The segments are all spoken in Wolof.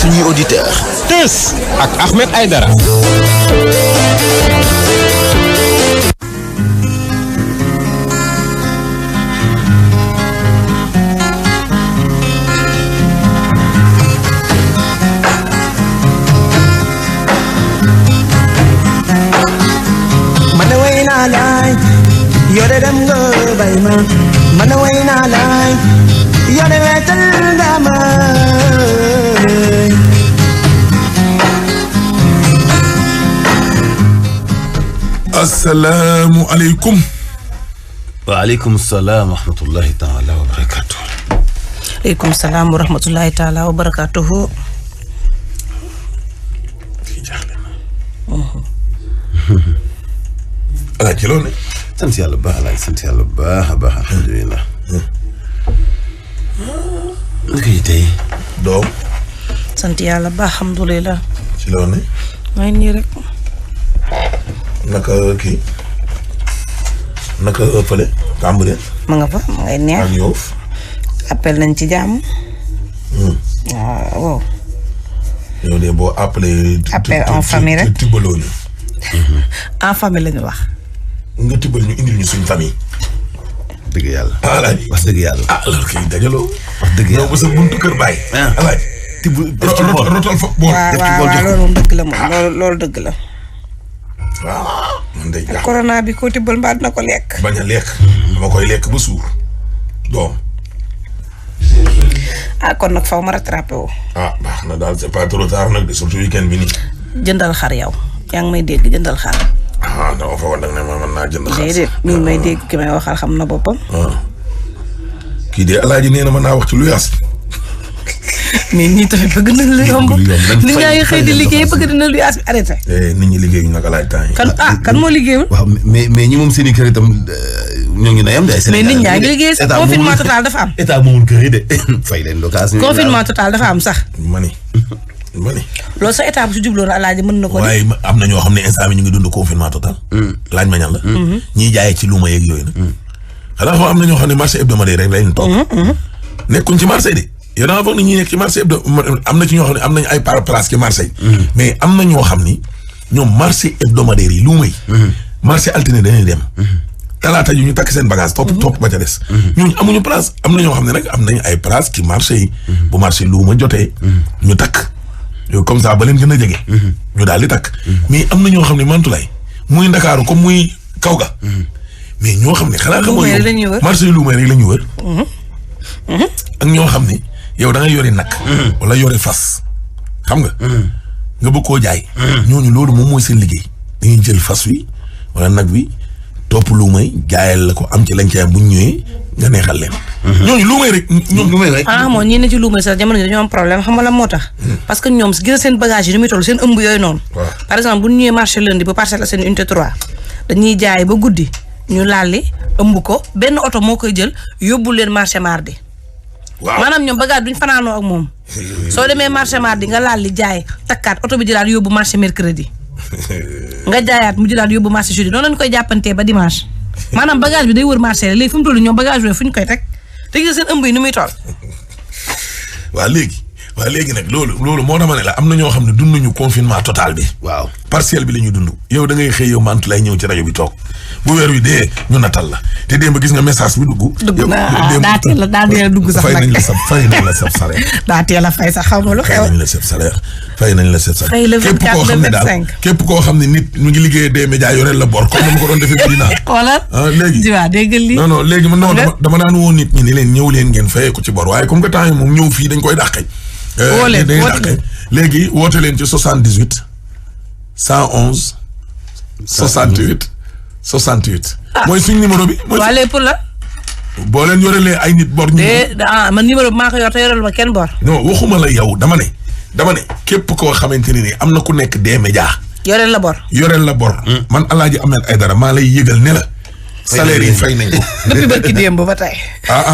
suñuy auditeur Teuss ak Ahmed Aïdara. Yore dem nga bay ma man way naa laay yore wetal nga ma assalaamu aleykum. waaleykum salaam wa rahmatullahi taala wa barakatuh. aleykum salaam wa rahmatullahi taala wa barakatuh. ala ci loolu. sant yàlla bu baax laay sant yàlla bu baax a baax alhamdulilah. naka yi tey. doom. sant yàlla bu baax alhamdulilah. ci loolu ne. maa ngi nii rek. naka kii. naka fële. Cambérène. ma nga fa ma ngay neex. ak Yoff. appel nañ ci jàmm. waaw. yow de boo appelé. appel en famille rek tibbaloo ñu. en famille la ñu wax. nga tibbal ñu indil ñu suñ famille. dëgg yàlla. alaaji wax dëgg yàlla. alors que dajaloo. wax dëgg yàlla yow ba sa buntu kër bàyyi. alaaji. tibb def ci bool rotal fa bool. waaw def ci bool waaw jox loolu moom dëgg la moom loolu dëgg la. waaw man day jaaxal. corona bi ko tibbal mbaa dina ko lekk. bañ a lekk. dama koy lekk ba suur. doom. kon nag faw ma rattrapé wu. baax na daal c'est pas trop tard nag de surtout weekend bi nii. jëndal xar yow. yaa ngi may dégg jëndal xar. dama fa woon nag ne ma mën naa jënd xar. déedéet mi ngi may dégg ki may waxal xam na boppam. kii de alaaji nee na mën naa wax ci lu yaas. mais ñii tamit bëgg nañ lu yomb. li nga ngi xëy di liggéey bëgg dina lu yaas bi arrêté. nit ñi liggéeyuñu nag alaaj temps yi. kan moo liggéeyul. waaw mais ñi moom seen i kër itam ñoo ngi nayam de ay mais nit ñaa ngi liggéey sax confinement total dafa am. état moomul kër yi de fay leen location. confinement total dafa am sax. mani loolu sax état bu si jubloon alaaji mën na ko. waaye am na ñoo xam ne instant bi ñu ngi dund confinement total. laaj ma ñan la. ñiy jaayee ci luuma yeeg yooyu nag. xanaa am na ñoo xam ne marché hebdomadaire rek lañ toog. nekkuñ ci marché de. yow da nga foog ni ñi nekk ci marché hebdomadaire am na ci ñoo xam ne am nañu ay place ci marché yi. mais am na ñoo xam ni ñoom marché hebdomadaire yi luuma yi. marché alterné dañuy dem. talaata yu ñu takk seen bagage topp ba ca des. ñooñu amuñu place am na ñoo xam ne nag am nañu ay place ci marché yi. bu marché luuma jotee. ñu takk. yow comme ça ba leen gën a jege. ñu daal di takk. mais am na ñoo xam ne mantulaay muy Ndakaaru comme muy Kawga. mais ñoo xam ne xanaa xamoo yow marché yu luuma rek la ñu wër. ak ñoo xam ne yow da ngay yore nag. wala yore fas. xam nga. nga bëgg koo jaay. ñooñu loolu moom mooy seen liggéey. dañuy jël fas wi wala nag wi topp luumay jaayal la ko am ci lañ caa bu ñu ñëwee nga neexal leen. ñooñu luumay rek ñoom luumay rek. moom ñi ne ci luumay sax jamono ji dañoo am problème xam nga lan moo tax. parce que ñoom gis seen bagage yi ni muy toll seen ëmb yooyu noonu. par exemple bu ñu ñëwee marché lundi ba Parcelles Assainies unité 3 dañuy jaay ba guddi ñu lalli ëmb ko benn oto moo koy jël yóbbu leen marché mardi. waaw maanaam ñoom bagage duñ fanaanoo ak moom. soo demee marché mardi nga lalli jaay takkaat oto bi jëlaat yóbbu marché mercredi. nga jaayaat mu jëlaat yóbbu marché jeudi noonu lañ koy jàppantee ba dimanche maanaam bagage bi day wër marché léegi fu mu toll ñoom bagage yooyu fu ñu koy teg te gis seen ëmb yi ni muy toll. waaw léegi nag loolu moo dama ne la am na ñoo xam ne dunduñu confinement total bi. waaw partiel bi la ñuy dund. yow da ngay xëy yow mantu lay ñëw ci rajo bi toog bu weer wi dee ñu natal la te démb gis nga message bi dugg. dugg na daa teel a dugg sax nag fay nañ la sab salaire. daa teel a fay sax xaw ma lu xew. fay nañ la sab salaire. fay nañ la sab salaire. fay le 24 le 25 képp koo xam ne nit mu ngi liggéeyee des médias yoreel la bor comme ma ko doon defee Medina. xoolal léegi jiwa déggal lii. non léegi man dama daan woo nit ñi ni leen ñëw leen ngeen fayee ko ci bor waaye comme que temps yi moom ñëw fii dañ koy dàqee. léegi woote leen ci 78 111 68 68. mooy suñ numéro bi. waa léegi pour la. boo leen yorelee ay nit bor. man numéro bi maa ko yor te yorelu ma kenn bor. non waxuma la yow dama ne képp koo xamante ne ni am na ku nekk des médias. yoreel la bor. man Alaaji Ahmed Aïdara maa lay yëgal ne la. salaire yi fay nañ ko. depuis barki démb ba tey.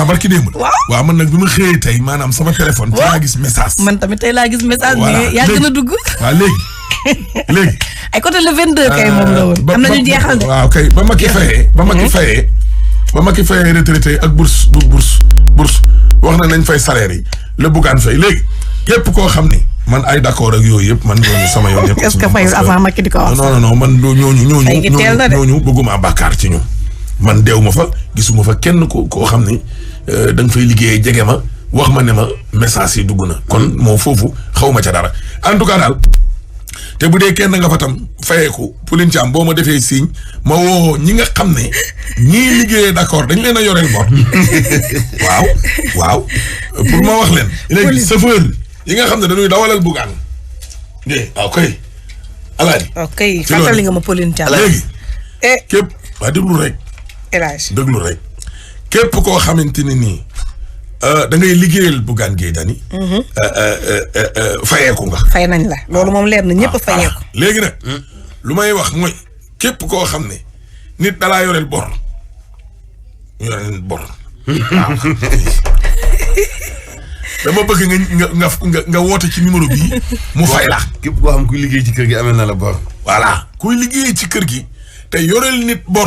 barki démb. waaw man nag bi ma xëyee tey maanaam sama téléphone. ci laa gis message. man tamit tey laa gis message. mais yaa gën a dugg. waaw léegi. ay côté le 22 kay moom la woon. am na ñu jeexal de. waaw kay ba ma ki fayee retraité ak bourse wax na nañ fay salaire yi la buggaan fay léegi képp koo xam ne man ay d'accord ak yooyu yëpp man ñooñu sama yoon nekk. est-ce que fayul avant Macky di ko wax. non man ñooñu bëgguma bàkkaar ci ñoom. man deew ma fa gisuma fa kenn koo xam ne da nga fay liggéeyee jege ma wax ma ne ma message yi dugg na. kon moo foofu xaw ma ca dara en tout cas daal. te bu dee kenn nga fa tam fayeeku Pauline Thiam boo ma defee signe ma woo ñi nga xam ne ñii liggéeyee d'accord dañ leen a yoreel bor waaw pour ma wax leen. léegi chauffeur yi nga xam ne dañuy dawalal bugaan. ok alaaji. ok fàttali nga ma Pauline Thiam. léegi. képp waa déglu rek. déglu rek képp koo xamante ne nii da ngay liggéeyal bugaan Gueye Dany. fayeeku nga. fay nañ la loolu moom leer na ñëpp fayeeku. léegi nag. lu may wax mooy képp koo xam ne nit dalaa yoreel bor dama bëgg nga woote ci numéro bii mu fay la. képp koo xam kuy liggéey ci kër gi amel na la bor. voilà kuy liggéey ci kër gi te yoreel nit bor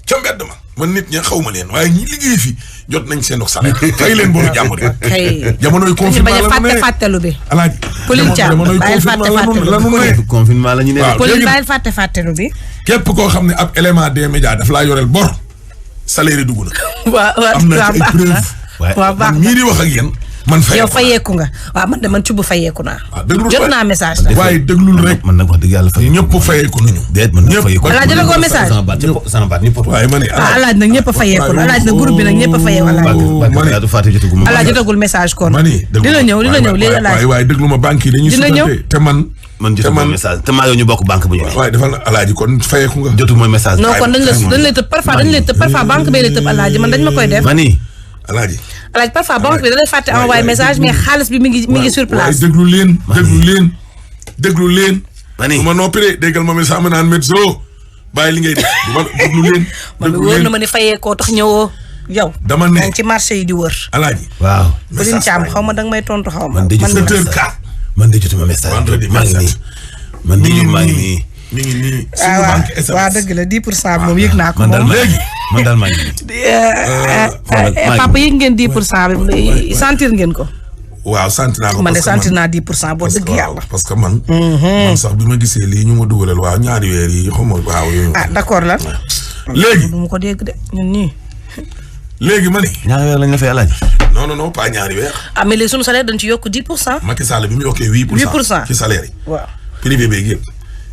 ca mbedd ma man nit ña xaw ma leen waaye ñi liggéey fi jot nañ seen salaire fay leen boru jàmbur yi. kay jamonoy confinement la bañ a fàttelu bi. alaaji Pauline Thiam bàyyil confinement la ñu ne. waaw Pauline bàyyil fàttelu bi. képp koo xam ne ab élément des médias daf laa yoreel bor salaire yi dugg na. waaw am na ay preuve. waaw baax man mii di wax ak yéen. man fayeeku nga waaw man de man cubb fayeeku naa. jot naa message la. waaye déglul rek. man nag wax dëgg yàlla fayeeku ñëpp fayeeku nañu. déet man nag fayeeku. alaaj jotagoo message. sama baat ñëpp. waaye ma ne alaaj nag ñëpp fayeeku na alaaj nag groupe bi nag ñëpp fayeeku alaaj jotagul message kon. dina ñëw léegi alaaj. waaye déglu ma banque yi dañuy sutante te man jotuma message te maa yow ñu bokk banque bu ñu. waaye defal na alaaji kon fayeeku nga. jotuma message. non kon dañ lay tëb parfois banque bee lay tëb alaaji man dañ ma koy def. alaaji parfois banque bi da lay fàtte envoyé message mais xaalis bi mi ngi sur place. waaye déglu leen. bu ma noppi de déggal ma message ma naan Metzo bàyyi li ngay def déglu leen. man wóor na ma ni fayeekoo tax ñëwoo yow. dama ne ci marché yi di wër. alaaji. waaw. Pauline Thiam xaw ma danga may tontu xaw ma. man de jotuma message. maa ngi nii. man de maa ngi nii. mi ngi nii. waaw dëgg la 10% moom yëg naa ko moom. léegi. man daal maa ngi nii. papa yëg ngeen 10% bi sentir ngeen ko. waaw sant naa ko man de sentir naa 10% boo dëgg yàlla. parce que man. man sax bi ma gisee lii ñu ma dugalal waaw ñaari weer yi xam nga waaw yooyu. d'accord la. léegi du ma ko dégg de ñun ñii. léegi ma ne. ñaari weer lañ la fay alaaji. non pas ñaari weer. mais léegi sunu salaire dañ ci yokk 10%. Macky Sall bi mu yokkee 8%. ci salaire yi. waaw privé beeg yëpp.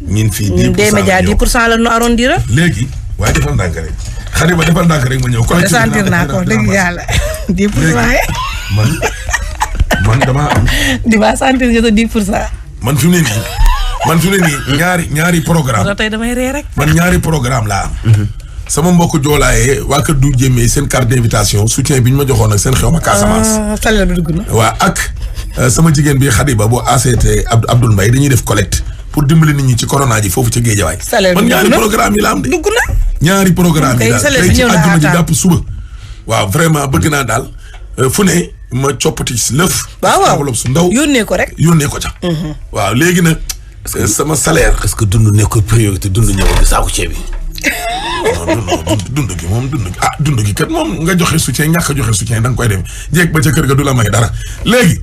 ñun fii 10% des médias 10% la ñu arrondir. léegi waaye defal ndànk rek. xarit ba defal ndànk rek ma ñëw. kon sentir naa ko dëgg yàlla 10%. man damaa am. di ba sentir nga 10%. man fi mu ne nii. ñaari programme. tey damay ree rek. man ñaari programme laa am. sama mbokk joolaaye waa kër du jëmee seen carte d'invitation soutien bi ñu ma joxoon ak seen xew ma Casamance. salaire bi dugg na. waa ak sama jigéen bi Khadiba bu ACT Abdoul Mbaye dañuy def collecte pour dimbali nit ñi ci corona ji foofu ci Géejawaay. salaire bi man dugg ñaari programme yi la am de. dugg na. ñaari programme yi daal salaire bi tey ci ñëw na àjjuma ji jàpp suba. waaw vraiment bëgg naa daal fu ne ma coppati lëf. waaw enveloppe su ndaw yónnee ko rek. yónnee ko ca. waaw léegi nag sama salaire. est-ce que dund nekkul priorité dund ñëwoon bi saako ceeb bi. dund gi moom dund gi kat moom nga joxe soutien ñàkk a joxe soutien da nga koy def jéeg ba ca kër ga du la may dara léegi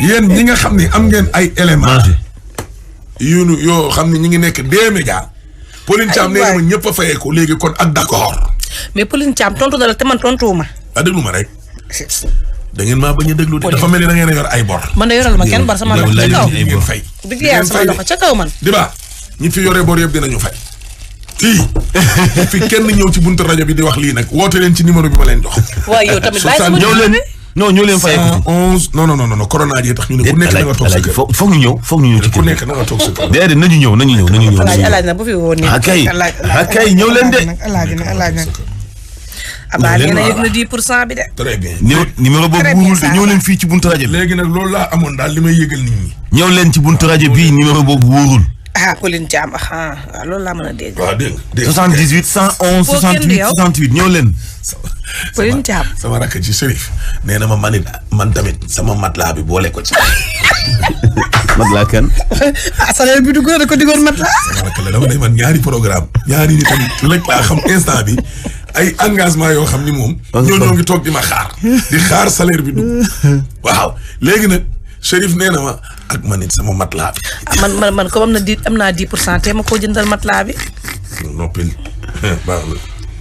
yéen ñi nga xam ne am ngeen ay éléments yoo xam ne ñi ngi nekk des médias. Pauline Thiam nee na ma ñëpp a fayee ko léegi kon ak d'accord. mais Pauline Thiam tontu na la te man tontuwuma. déglu ma rek. da ngeen maa bañ a déglu de dafa mel ni da ngeen a yor ay bor. man de yoral ma kenn bor sama loxo ca kaw. ngeen fay. dëgg yàlla sama loxo ca kaw man. Diba ñi fi yore bor yëpp dinañu fay. fi kenn ñëw ci buntu rajo bi di wax lii nag woote leen ci numéro bi ma leen jox. waaye yow tamit bàyyi sama ñëw leen ñëw leen fay ko. 111 non corona ji tax ñu ne ku nekk na nga toog sa kër. foog ñu ñëw ci ku nekk na nga toog sa kër. déedéet nañu ñëw. alaaj nag bu fi woon nii. akay ñëw leen de. alaaj nag. abaa nee na yëg na 10% bi de. très bien. numéro boobu wóorul de ñëw leen fii ci buntu rajo bi. léegi nag loolu laa amoon daal li may yëgal nit ñi. ñëw leen ci buntu rajo bii numéro boobu wóorul. Pauline Thiam waaw loolu laa mën a dégg. waaw dégg 78 111 68 68 ñëw leen. Pauline Thiam sama rakk ci Chérif nee na ma man tamit sama matelas bi boole ko ci. matelas kan. salaire bi dugg na ko digoon matelas. sama rakk la dama ne man ñaari programme ñaari nit tamit rek laa xam instant bi ay engagement yoo xam ni moom. ñoo ngi toog di ma xaar. di xaar salaire bi dugg. waaw léegi nag Chérif nee na ma ak man it sama matelas bi. man comme am naa 10% te ma koo jëndal matelas bi. noppil baax na.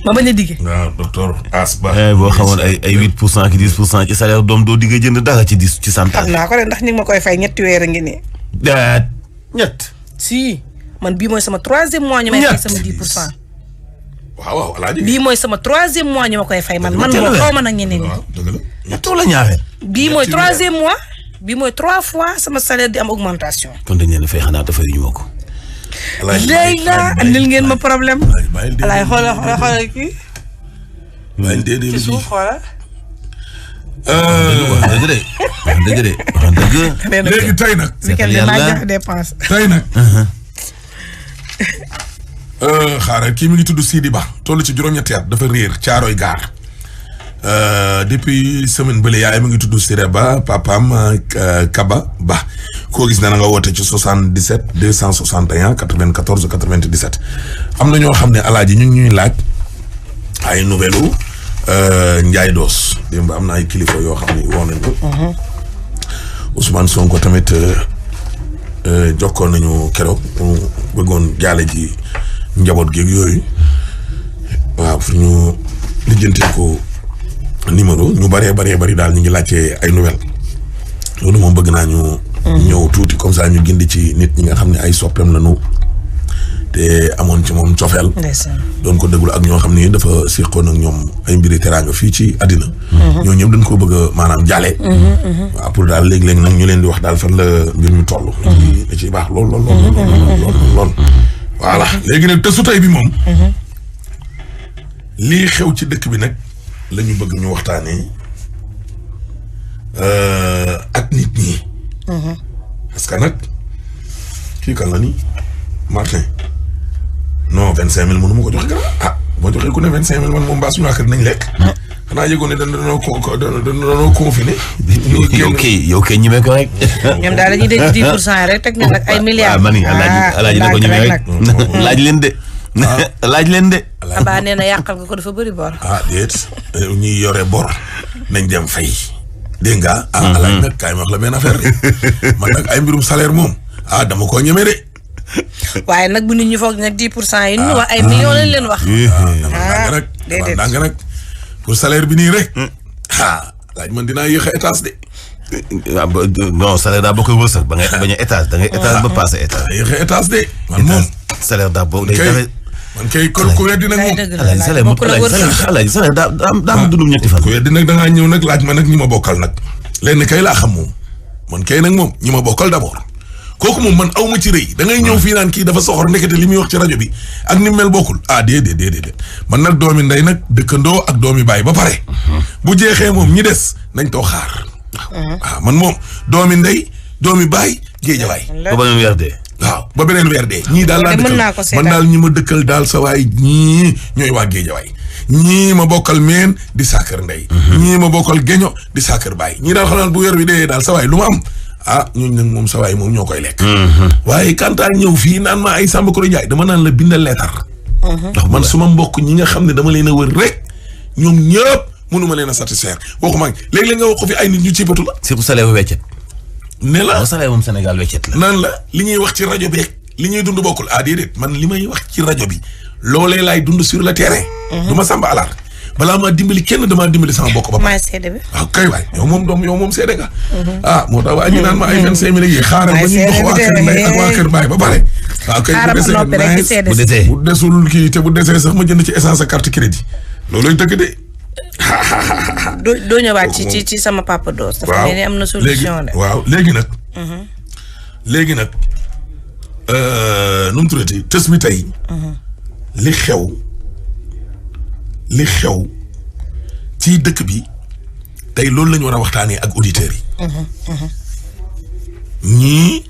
ma bañ a digge. waaw docteur As Ba. boo xamoon ay 8% ki 10% ci salaire doom doo digg jënd dara ci 10 ci santal. xam naa ko de ndax ñu ngi ma koy fay ñetti weer a ngi nii. ñett. si man bii mooy sama 3e mois ñu may fay sama 10%. waaw alaaji. bii mooy sama 3e mois ñu ma koy fay man moo xaw ma nag ñeneen ñi. dëgg la. ñettoo la ñaareel. bii mooy 3e mois. bii mooy 3 fois sama salaire di am augmentation. kon dañ leen fay xanaa dafa yu ñu ma ko. Leyla andil ngeen ma problème. alaay xoolal kii. bàyyil déedéet ci suuf xoolal. dëgg de. léegi tey nag. weekend bi maa joxe dépense. tey nag. xaaral kii mi ngi tudd Sidi Ba toll ci juróom-ñetti at dafa réer Caaroy Gaar. depuis semaine bële yaay mi ngi tudd Siré Ba papaam Kaba Ba koo gis na nga woote ci 77 261 94 97 am na ñoo xam ne alaaji ñu ngi ñuy laaj ay nouvelle u Ndiaye Doos démb am na ay kilifa yoo xam ne woo nañ ko Ousmane Sonko tamit jokkoon nañu keroog mu bëggoon jaale ji njaboot geeg yooyu waaw fu ñu lijjantee ko numéro ñu bari daal ñu ngi laajte ay nouvelle loolu moom bëgg naa ñu ñëw tuuti comme ça ñu gindi ci nit ñi nga xam ne ay soppeem lañu te amoon ci moom cofeel doon ko déglu ak ñoo xam ne dafa siqoon ak ñoom ay mbiri teraanga fii ci àddina ñoo ñëpp dañ ko bëgg a maanaam jàlle waaw pour daal léegi-léegi nag ñu leen di wax daal fan la mbir mi toll da ciy baax lool voilà léegi nag te su tey bi moom lii xew ci dëkk bi nag la ñu bëgg ñu waxtaanee ak nit ñi. parce que nag kii kan la ni Martin non 25000 mënu ma ko jox gara boo joxee ku ne 25000 man moom mbaa suñu waa kër nañ lekk. xanaa yëgoon ne dañoo confiné. yow kay ñeme ko rek. ñoom daal dañuy dégg 10% rek teg na nag ay milliards. mani alaaji na ko ñeme rek laaj leen de. laaj leen de. Abba nee na yàqal nga ko dafa bëri bor. déet ñuy yore bor nañ dem fay. dégg nga alaaj nag kaay ma wax la benn affaire de man nag ay mbirum salaire moom dama koo ñeme de. waaye nag bu nit ñi foog nag 10% yi ñu wax ay millions lañ leen wax. déedéet danga nag pour salaire bi nii rek. laaj man dinaa yéex a étage de. non salaire daa bokk ak wërsëg ba ngay bañ a étage da ngay étage ba passé étage. yéex a étage de man moom. salaire daa bokk day jafe. man kay ku weddi nag moom. alaaji salaire daa ma dundum ñetti fan. ku weddi nag da ngaa ñëw nag laaj ma nag ñi ma bokkal nag. lenn kay laa xam moom man kay nag moom ñi ma bokkal d'abord kooku moom man aw ma ci rëy da ngay ñëw fii naan kii dafa soxor ndekete li muy wax ci rajo bi ak ni mel bokkul déedéet man nag doomi ndey nag dëkkandoo ak doomi baay ba pare. bu jeexee moom ñi des nañ too xaar. man moom doomi ndey doomi baay géejawaay. ba beneen weer dee. waaw ba beneen weer dee. ñii daal laa dëkkal man daal ñi ma dëkkal daal sa waay ñii ñooy waa géejawaay ñii ma bokkal meen di saakar ndey. ñii ma bokkal geño di saakar baay ñii daal xanaa bu weer wi dee daal sa waay lu ma am. ñooñu nag moom sa waay moom ñoo koy lekk. waaye kantaa ñëw fii naan ma ay Samba Koro Ndiaye dama naan la bindal leetar. ndax man suma mbokk ñi nga xam ne dama leen a wër rek ñoom ñëpp mënuma leen a satisfaire waxuma léeg-léeg nga wax ko fi ay nit ñu ci batu la. surtout salaire weccet. ne la salaire moom Sénégal weccet la. naan la li ñuy wax ci rajo bi rek li ñuy dund bokkul déedéet man li may wax ci rajo bi loolee laay dund sur le terrain. du ma Samba alaar balaa maa dimbali kenn damaa dimbali sama bokk ba pare. maa seede bi. waaw kay waay yow moom seede nga. moo tax waa ñu naan ma ay 25000 yi xaaral ba ñu jox waa kër ndey ak waa kër baay ba pare. waaw kay bu desee bu desul kii te bu desee sax ma jënd ci essence ak carte crédit loolooy dëgg de. doo ñëwaat ci sama papa Doos. dafa mel ni am na solution de. waaw léegi nag. léegi nag nu mu tuddati tës bi tey. li xew ci dëkk bi tey loolu la ñu war a waxtaanee ak auditeurs yi. ñii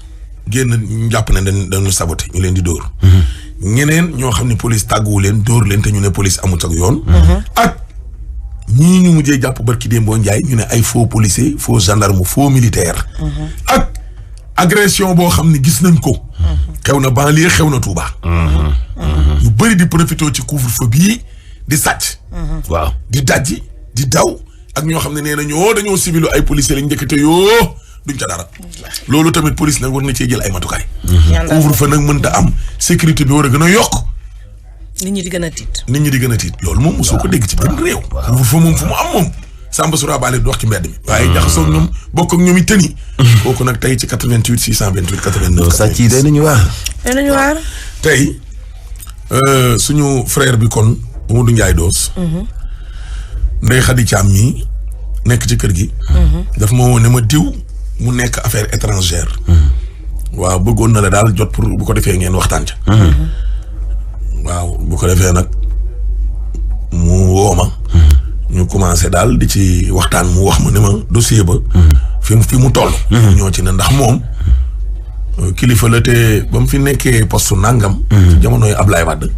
génn jàpp ne dañu saboté ñu leen di dóor. ñeneen ñoo xam ne police tàgguwu leen dóor leen te ñu ne police amut ak yoon. ak ñii ñu mujjee jàpp barki Dembo Ndiaye ñu ne ay faux policier faux gendarme faux militaire. ak agression boo xam ne gis nañ ko. xew na banlieue xew na Touba. yu bëri di profité ci couvre-feu bii. di sàcc. waaw di dajji di daw ak ñoo xam ne nee na dañoo civilu ay policiers lañ njëkkate yoo duñ ca dara. loolu tamit police nag war na cee jël ay matukaay. couvre-feu nag mënta am sécurité bi war a gën a yokk. nit ñi di gën a tiit. loolu moom mosoo ko dégg ci benn réew. couvre-feu moom fu mu am moom. Samba Soura Bale di wax ci mbedd mi. waaye jaxasoo ak ñoom bokk ak ñoom i tëni. kooku nag tey ci 88 628 89. sàcc yi day nañu waar. tey suñu frère bi kon Mamadou Ndiaye Doos. Ndeye Khady Thiam mii nekk ci kër gi. daf ma woo ne ma diw mu nekk affaire étrangère. waaw bëggoon na la daal jot pour bu ko defee ngeen waxtaan ca. waaw bu ko defee nag mu woo ma. ñu commencé daal di ci waxtaan mu wax ma ne ma dossier ba. fi mu toll. ñoo ci ne ndax moom kilifa la te ba mu fi nekkee poste nangam. ci jamonoy Ablaye Wade.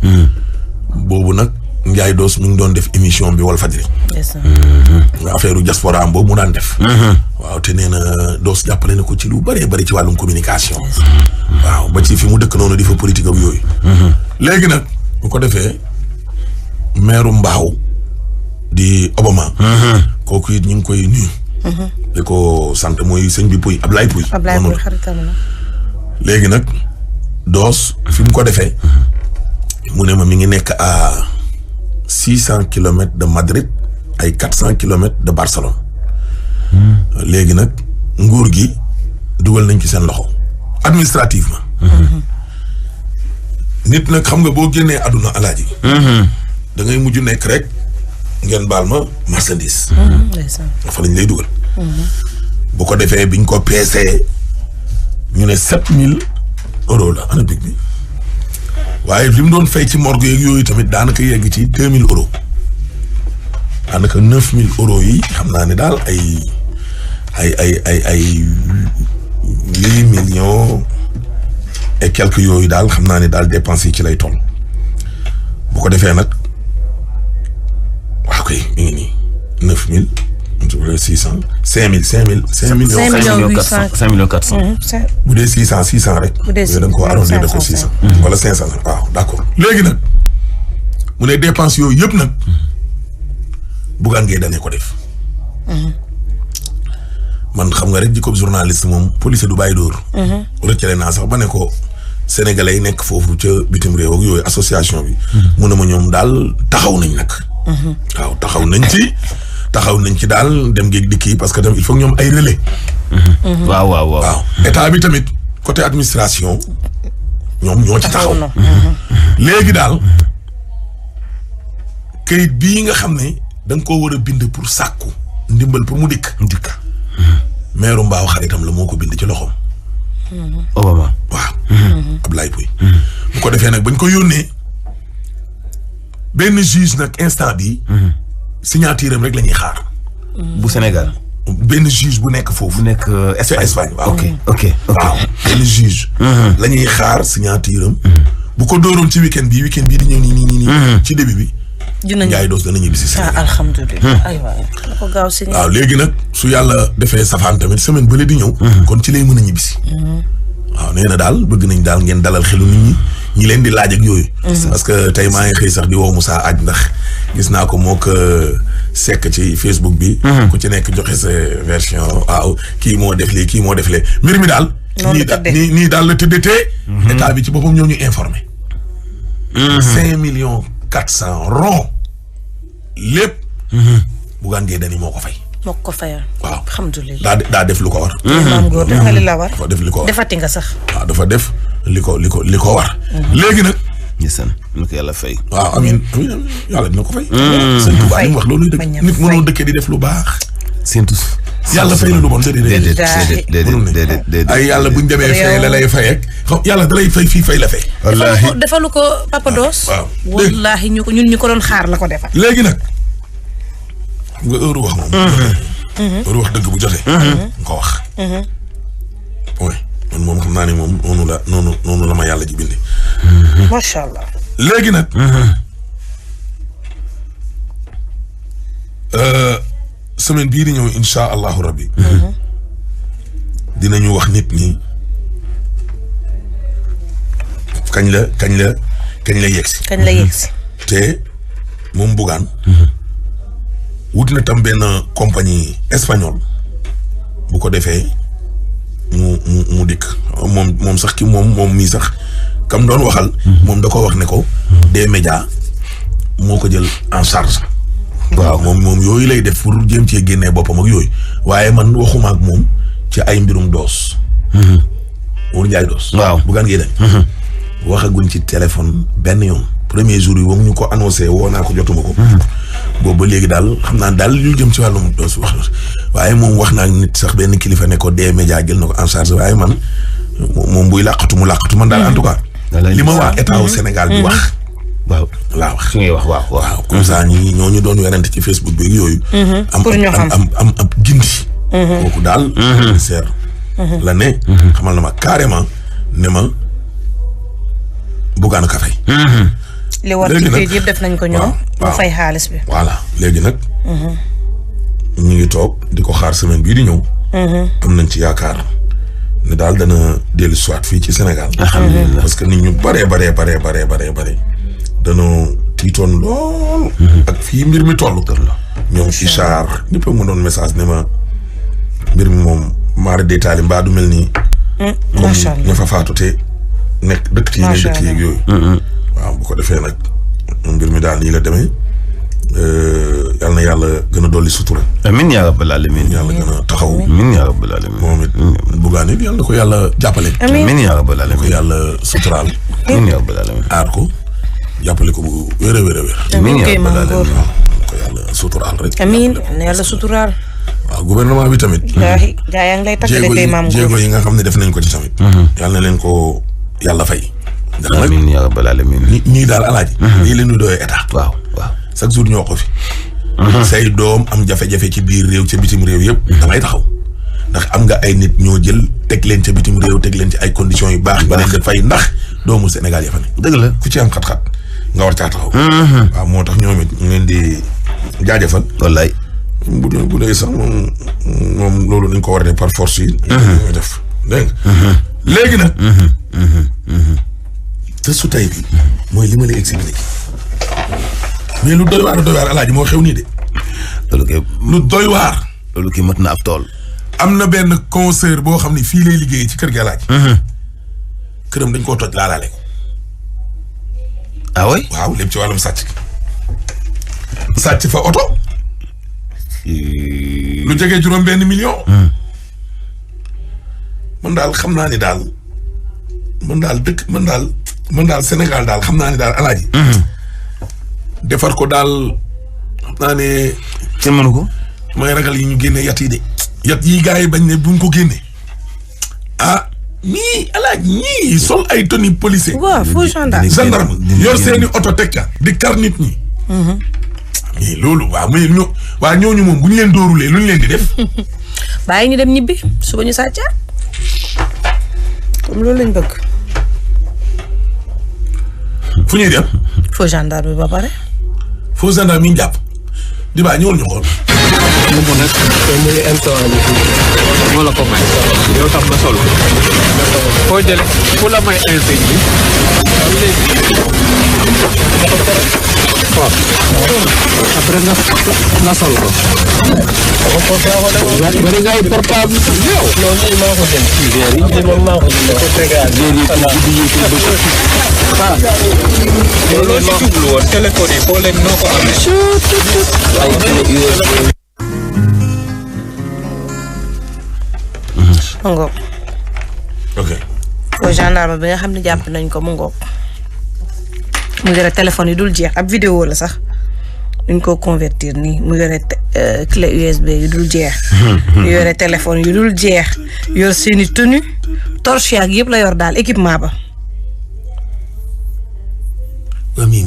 boobu nag Ndiaye Doos mi ngi doon def émission bi Walfadjri. nga affaire diaspora boobu mu daan def. waaw te nee na Doos jàppale na ko ci lu bëree bëri ci wàllum communication. waaw ba ci fi mu dëkk noonu di fa politique ak yooyu. léegi nag bu ko defee maire Mbaaw di Obama. kooku it ñu ngi koy nuyu. di ko sant mooy sëñ bi Pouy Ablaye Pouy. xaritam la. léegi nag Doos fi mu ko defee. mu ne ma mi ngi nekk à 600 kilomètres de Madrid ay 400 kilomètres de Barcelone. léegi nag nguur gi dugal nañ ci seen loxo administrativement. nit nag xam nga boo génnee àdduna alaaji. da ngay mujj nekk rek ngeen baal ma marchandise. fa lañ lay dugal. bu ko defee biñ ko peesee ñu ne 7000 euros la ana big bi. waaye li mu doon fay ci morgue yeeg yooyu tamit daanaka yegg ci 2000 euros daanaka 9000 euros yi xam naa ne daal ay 8 millions et quelques yooyu daal xam naa ne daal dépenses yi ci lay toll. bu ko defee nag waaw kay mi ngi nii 9000 600 5000 5 millions 5 bu dee 600 rek. bu dee 600 da nga koo arrondir de ko 600. wala 500 waaw d'accord. léegi nag mu ne dépense yooyu yëpp nag Bougane Gueye Dany ko def. man xam nga rek jikko journaliste moom police du bàyyi dóor. rëccale naa sax ba ne ko sénégalais yi nekk foofu ca bitim réew ak yooyu association bi. mu ne ma ñoom daal taxaw nañ nag. waaw taxaw nañ ci daal dem géeg dikk yi parce que tamit il faut ñoom ay relais. waaw état bi tamit côté administration ñoom ñoo ci taxaw. léegi daal kayit bii nga xam ne da nga koo war a bind pour sàkku ndimbal pour mu dikk. maire Mbaaw xaritam la moo ko bind ci loxoom. Obama waaw. Ablaye Pouy. bu ko defee nag bañ ko yónnee benn juge nag instant bi signature am rek la ñuy xaar. bu Sénégal. benn juge bu nekk foofu. bu nekk Espagne waaw. ok waaw benn juge. la ñuy xaar signature am. bu ko dooroon ci weekend bii di ñëw nii. ci début bi. Ndiaye Doos dana ñibbi si Sénégal. alhamdulilah. aywa ko gaaw si. waaw léegi nag su yàlla defee safaan tamit semaine bële di ñëw. kon ci lay mën a ñibbi si. waaw nee na daal bëgg nañ daal ngeen dalal xelu nit ñi leen di laaj ak yooyu. parce que tey maa ngi xëy sax di woo Moussa Aj ndax gis naa ko moo ko sekk ci Facebook bi. ku ci nekk joxe sa version waaw kii moo def lii mbir mi daal. nii daal la tëddee. état bi ci boppam ñoo ñu informé. 5,400,000 rond lépp. Bougane Gueye Dany moo ko fay. moo ko fayal. waaw alhamdulilah. daa def lu ko war. maam góor def nga li la war. dafa def li ko war defati nga sax. waaw dafa def li ko war. léegi nag. gisaan na ko yàlla fay. waaw amiin yàlla dina ko fay. sëñ Tuubaa li mu wax loolu dëgg nit mënoo dëkkee di def lu baax. séntu. yàlla fay la lu bon déedéet. ay yàlla buñ demee fay la lay fay ak yàlla da lay fay fii fay la fay. wallaahi defalu ko Papa Doos. waaw wallaahi ñun ñu ko doon xaar la ko defal. léegi nag nga heure wax moom. heure wax dëgg bu jotee. nga ko wax. oui man moom xam naa ne moom noonu la ma yàlla ji bindi. macha allah. léegi nag. semaine bii di ñëw insha allahu rabbi. dinañu wax nit ñi kañ la yegsi. te moom Bougane. wut na tam benn compagnie espagnole bu ko defee mu dikk moom sax ki moom mii sax kam doon waxal. moom da ko wax ne ko. des médias moo ko jël en charge. waaw moom yooyu lay def pour jéem cee génnee boppam ak yooyu waaye man waxuma ak moom ci ay mbirum doos. Wóor Njaay doos. waaw Bougane Gueye Dany. waxaguñ ci téléphone benn yoon. premier jour yi ba mu ñu ko annoncé woo naa ko jotuma ko. boobu ba léegi daal xam naa daal lu jëm ci wàllum doos wax waaye moom wax naa nit sax benn kilifa ne ko des médias jël na ko en charge waaye man moom buy làqatu mu làqatu man daal en tout cas. li ma waa état au Sénégal bi wax. waaw laa wax. su ngay wax waaw. comme ça ñooñu doon werante ci Facebook bi yooyu. pour ñu xam am ab gindi. kooku daal. ministère la ne. xamal na ma carrément ne ma Bougane ka fay. li war ci kayit yëpp def nañ ko ñoom. mu fay xaalis bi. voilà léegi nag. ñu ngi toog di ko xaar semaine bii di ñëw. am nañ ci yaakaar ne daal dana dellu soit fii ci Sénégal. alhamdulilah parce que nit ñu baree. danoo tiitoon lool. ak fii mbir mi toll. ñoom Ichar ñëpp mu doon message ne ma mbir mi moom maara détaillé mbaa du mel nii. macha allah comme ña fa faatu te nekk dëkk yi dëkk yeeg yooyu. waaw bu ko defee nag mbir mi daal nii la demee yal na yàlla gën a dolli sutura. amiin yaa rabbal aalamiin. yàlla gën a taxaw. amiin yaa rabbal aalamiin. moom it Bougane it yal na ko yàlla jàppale. amiin yaa rabbal aalamiin. ko yàlla suturaal. amiin yaa rabbal aalamiin. aar ko jàppale ko bu wér a wér. amiin yaa rabbal aalamiin. ko yàlla suturaal rek. amiin na yàlla suturaal. waaw gouvernement bi tamit. gaa yaa ngi lay takkale kay maam jéego yi nga xam ne def nañ ko ci tamit. yàlla na leen ko yàlla fay. amiin yaa rabbal aalamiin. ñii daal alaaji. lii leen di doyee état. waaw chaque jour ñoo ko fi. say doom am jafe-jafe ci biir réew ca bitim réew yëpp. da ngay taxaw ndax am nga ay nit ñoo jël teg leen ca bitim réew teg leen ci ay conditions yu baax. ba leen di fay ndax doomu Sénégal ya fa ne. dëgg la ku ci am xat-xat nga war caa taxaw. waaw moo tax ñoom it ñu leen di jaajëfal. wallaay. bu dee sax moom loolu dañ ko war a def par force yi. ñu def dégg nga. léegi nag. te su tey bi mooy li ma lay expliqué mais lu doy waar alaaji moo xew nii de. loolu kay lu doy waar. loolu kay mat na ab tool. am na benn concert boo xam ne fii lay liggéeyee ci kër gi alaaji. këram dañ koo toj laalaale ko. ah oui. waaw lépp ci wàllum sàcc. sàcc fa oto. lu jege $1 million. man daal xam naa ni daal man daal Sénégal daal xam naa ni daal alaaji. defar ko daal xam naa ne. kenn mënu ko. mooy ragal yi ñu génne yat yi de. yat yi gars yi bañ ne buñ ko génne. ah ñii alaaji ñii sol ay tenue policier. waaw faux gendarme. yor seeni oto teg ca di kar nit ñi. mais loolu waa ñooñu moom bu ñu leen dóorulee lu ñu leen di def. bàyyi ñu dem ñibbi suba ñu sàccaat comme loolu lañ bëgg. fu ñuy dem. faux gendarme bi ba pare. faux gendarme yi ñu jàpp di baa ñëwul ñu xool. moo la ko may yow tam nga sol foo jële fu la may insigne bi après nga sol ko bari ngay portable yow loolu maa ko dem ci weer yi man maa ko dem ko tegaat loolu si jublu woon téléphone yi foo leen noo ko amee mu ngoog. ok. faux gendarme bi nga xam ne jàpp nañ ko mu ngoog. mu yore téléphone yi dul jeex ab vidéo la sax duñ ko convertir nii mu yore clé USB yu dul jeex. mu yore téléphone yu dul jeex yor seeni tenue torche ak yëpp la yor daal équipement ba. waa mii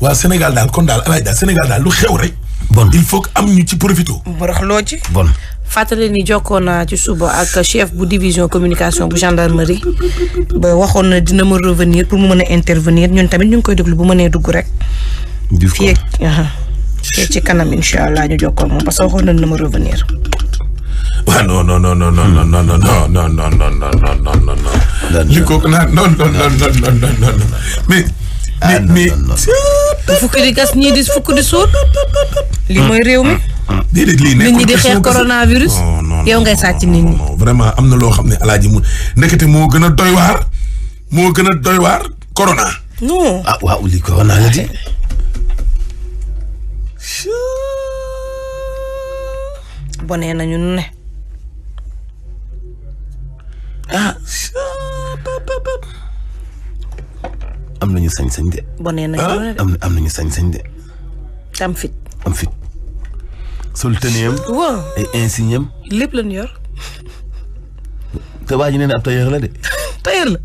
waa Sénégal daal kon daal alaaj daal Sénégal daal lu xew rek. bon il faut que am ñu ci profité. mu raxloo ci. bon. fàttali ni jokkoo naa ci suba ak chef bu division communication bu gendarmerie ba waxoon na dina ma revenir pour mu mën a intervenir ñun tamit ñu ngi koy déglu bu mënee dugg rek. fii ak ci kanam incha allah ñu jokkoo moom parce que waxoon na dina ma revenir. waaw non. li ko naan non. mais. fukki di gas ñii di fukki di suut. li mooy réew mi. déedéet lii nit ñi di xeex coronavirus. non. yow ngay sàcc nit ñi. vraiment am na loo xam ne alaaji mu ndekete moo gën a doy waar corona. non. ah waaw li corona la di. bonee nañu ne. am nañu sañ-sañ de. bonee nañu ne de. am nañu sañ-sañ de. am fit. sol tëneem. waaw ay insigne am. lépp lañ yor. te waa ji nee na ab tailleur la de. tailleur la.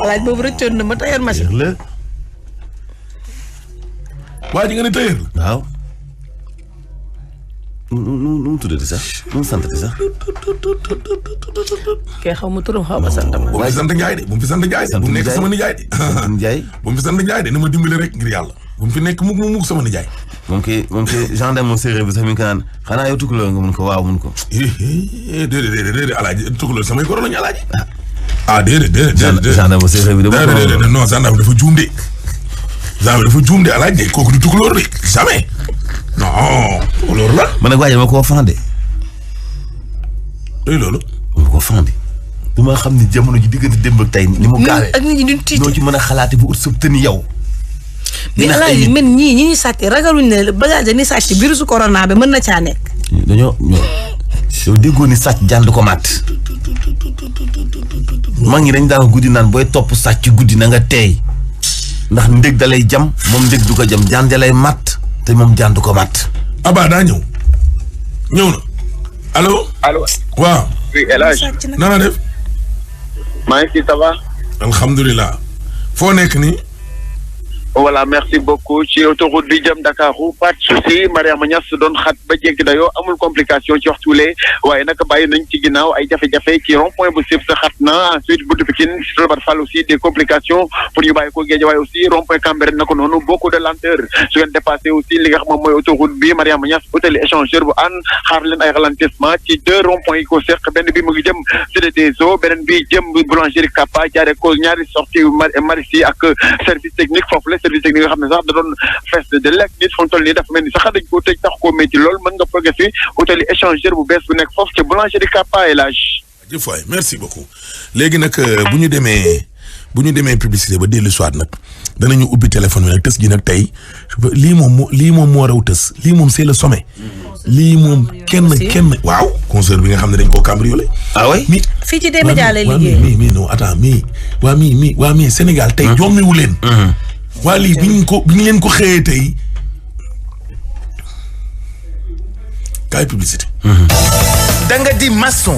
laaj boobu rëccoon na ma tailleur machine. tailleur la. waa ji nga ne tailleur la. waaw. nu mu tuddati sax nu mu santati sax. kay xaw ma turam xaw ma santam. bu mu fi sant Njaay de bu mu fi sant Njaay de bu mu nekk sama nijaay de. Njaay. bu mu fi sant Njaay de na ma dimbali rek ngir yàlla. bu mu fi nekk mukk sama nijaay. moom kay gendarme séeréer bi sax mi ngi ko naan xanaa yow tukuloo nga mun ko waaw mun ko. déedéet alaaji tukuloo samay goro lañu alaaji. déedéet. gendarme séeréer bi de non gendarme dafa juum de. gendarme dafa juum de alaaji de kooku du tukulóor de jamais. non tukulóor la. man nag waaye ma koo fande. loolu. ma koo fande. du ma xam ni jamono ji diggante démb ak tey ni mu gaawee. ak nit ñi duñ tiit. noo ci mën a xalaate bu ut sëb tëni yow. mais alaaji men ñi ñuy sàcc ragaluñ ne bagage ni sàcc virusu corona bi mën na caa nekk. dañoo yow déggoo ni sàcc jànd ko màtt. mag ñi dañ daan guddi naan booy topp sàcc guddi na nga teey ndax ndég da lay jam moom ndég du ko jam jaan da lay màtt te moom jaan du ko màtt. Abba daa ñëw na allo. waaw. oui El Hadj. na nga def. maa ngi fi ça va. alhamdulilah. foo nekk nii. voilà merci beaucoup ci autoroute bi jëm Dakaru pas de souci Mariama Niass doon xat ba jéggi dayoo amul complication ci waxtu lee waaye nag bàyyi nañ ci ginnaaw ay jafe-jafe ci rond point bu sib sa xat na ensuite buntu Pikine Robert Fall aussi des complications pour ñu bàyyi ko Guédiawaye aussi rond point Cambérène na ko noonu beaucoup de lenteur su ngeen dépassé aussi li nga xam moom mooy autoroute bi Mariama Niass hôtel échangeur bu an xaar leen ay ralentissement ci deux rond point yi ko seq benn bi mu ngi jëm Cité des Eaux beneen bi jëm boulangerie Kappa jaaree ko ñaari sortie Maristes ak service technique foofu la service technique nga xam ne sax da doon fees de lekk nit fu mu toll nii dafa mel ni sax dañ koo tëj tax koo métti lool mën nga progrès fi hôtel échangeur bu bees bu nekk foofu ca boulangerie Kappa et l'âge. jëf waay merci beaucoup léegi nag bu ñu demee publicité ba dellu soit nag danañu ubbi téléphone bi nag tës gi nag tey lii moom moo raw tës lii moom c'est le sommet. lii moom kenn waaw concert bi nga xam ne dañ koo cambriolé. ah oui mi fii ci D-Média lay liggéey mi non attends mi Sénégal tey jommiwu leen. waa lii bi ñu leen ko xëyee tey kaay publicité. da nga di maçon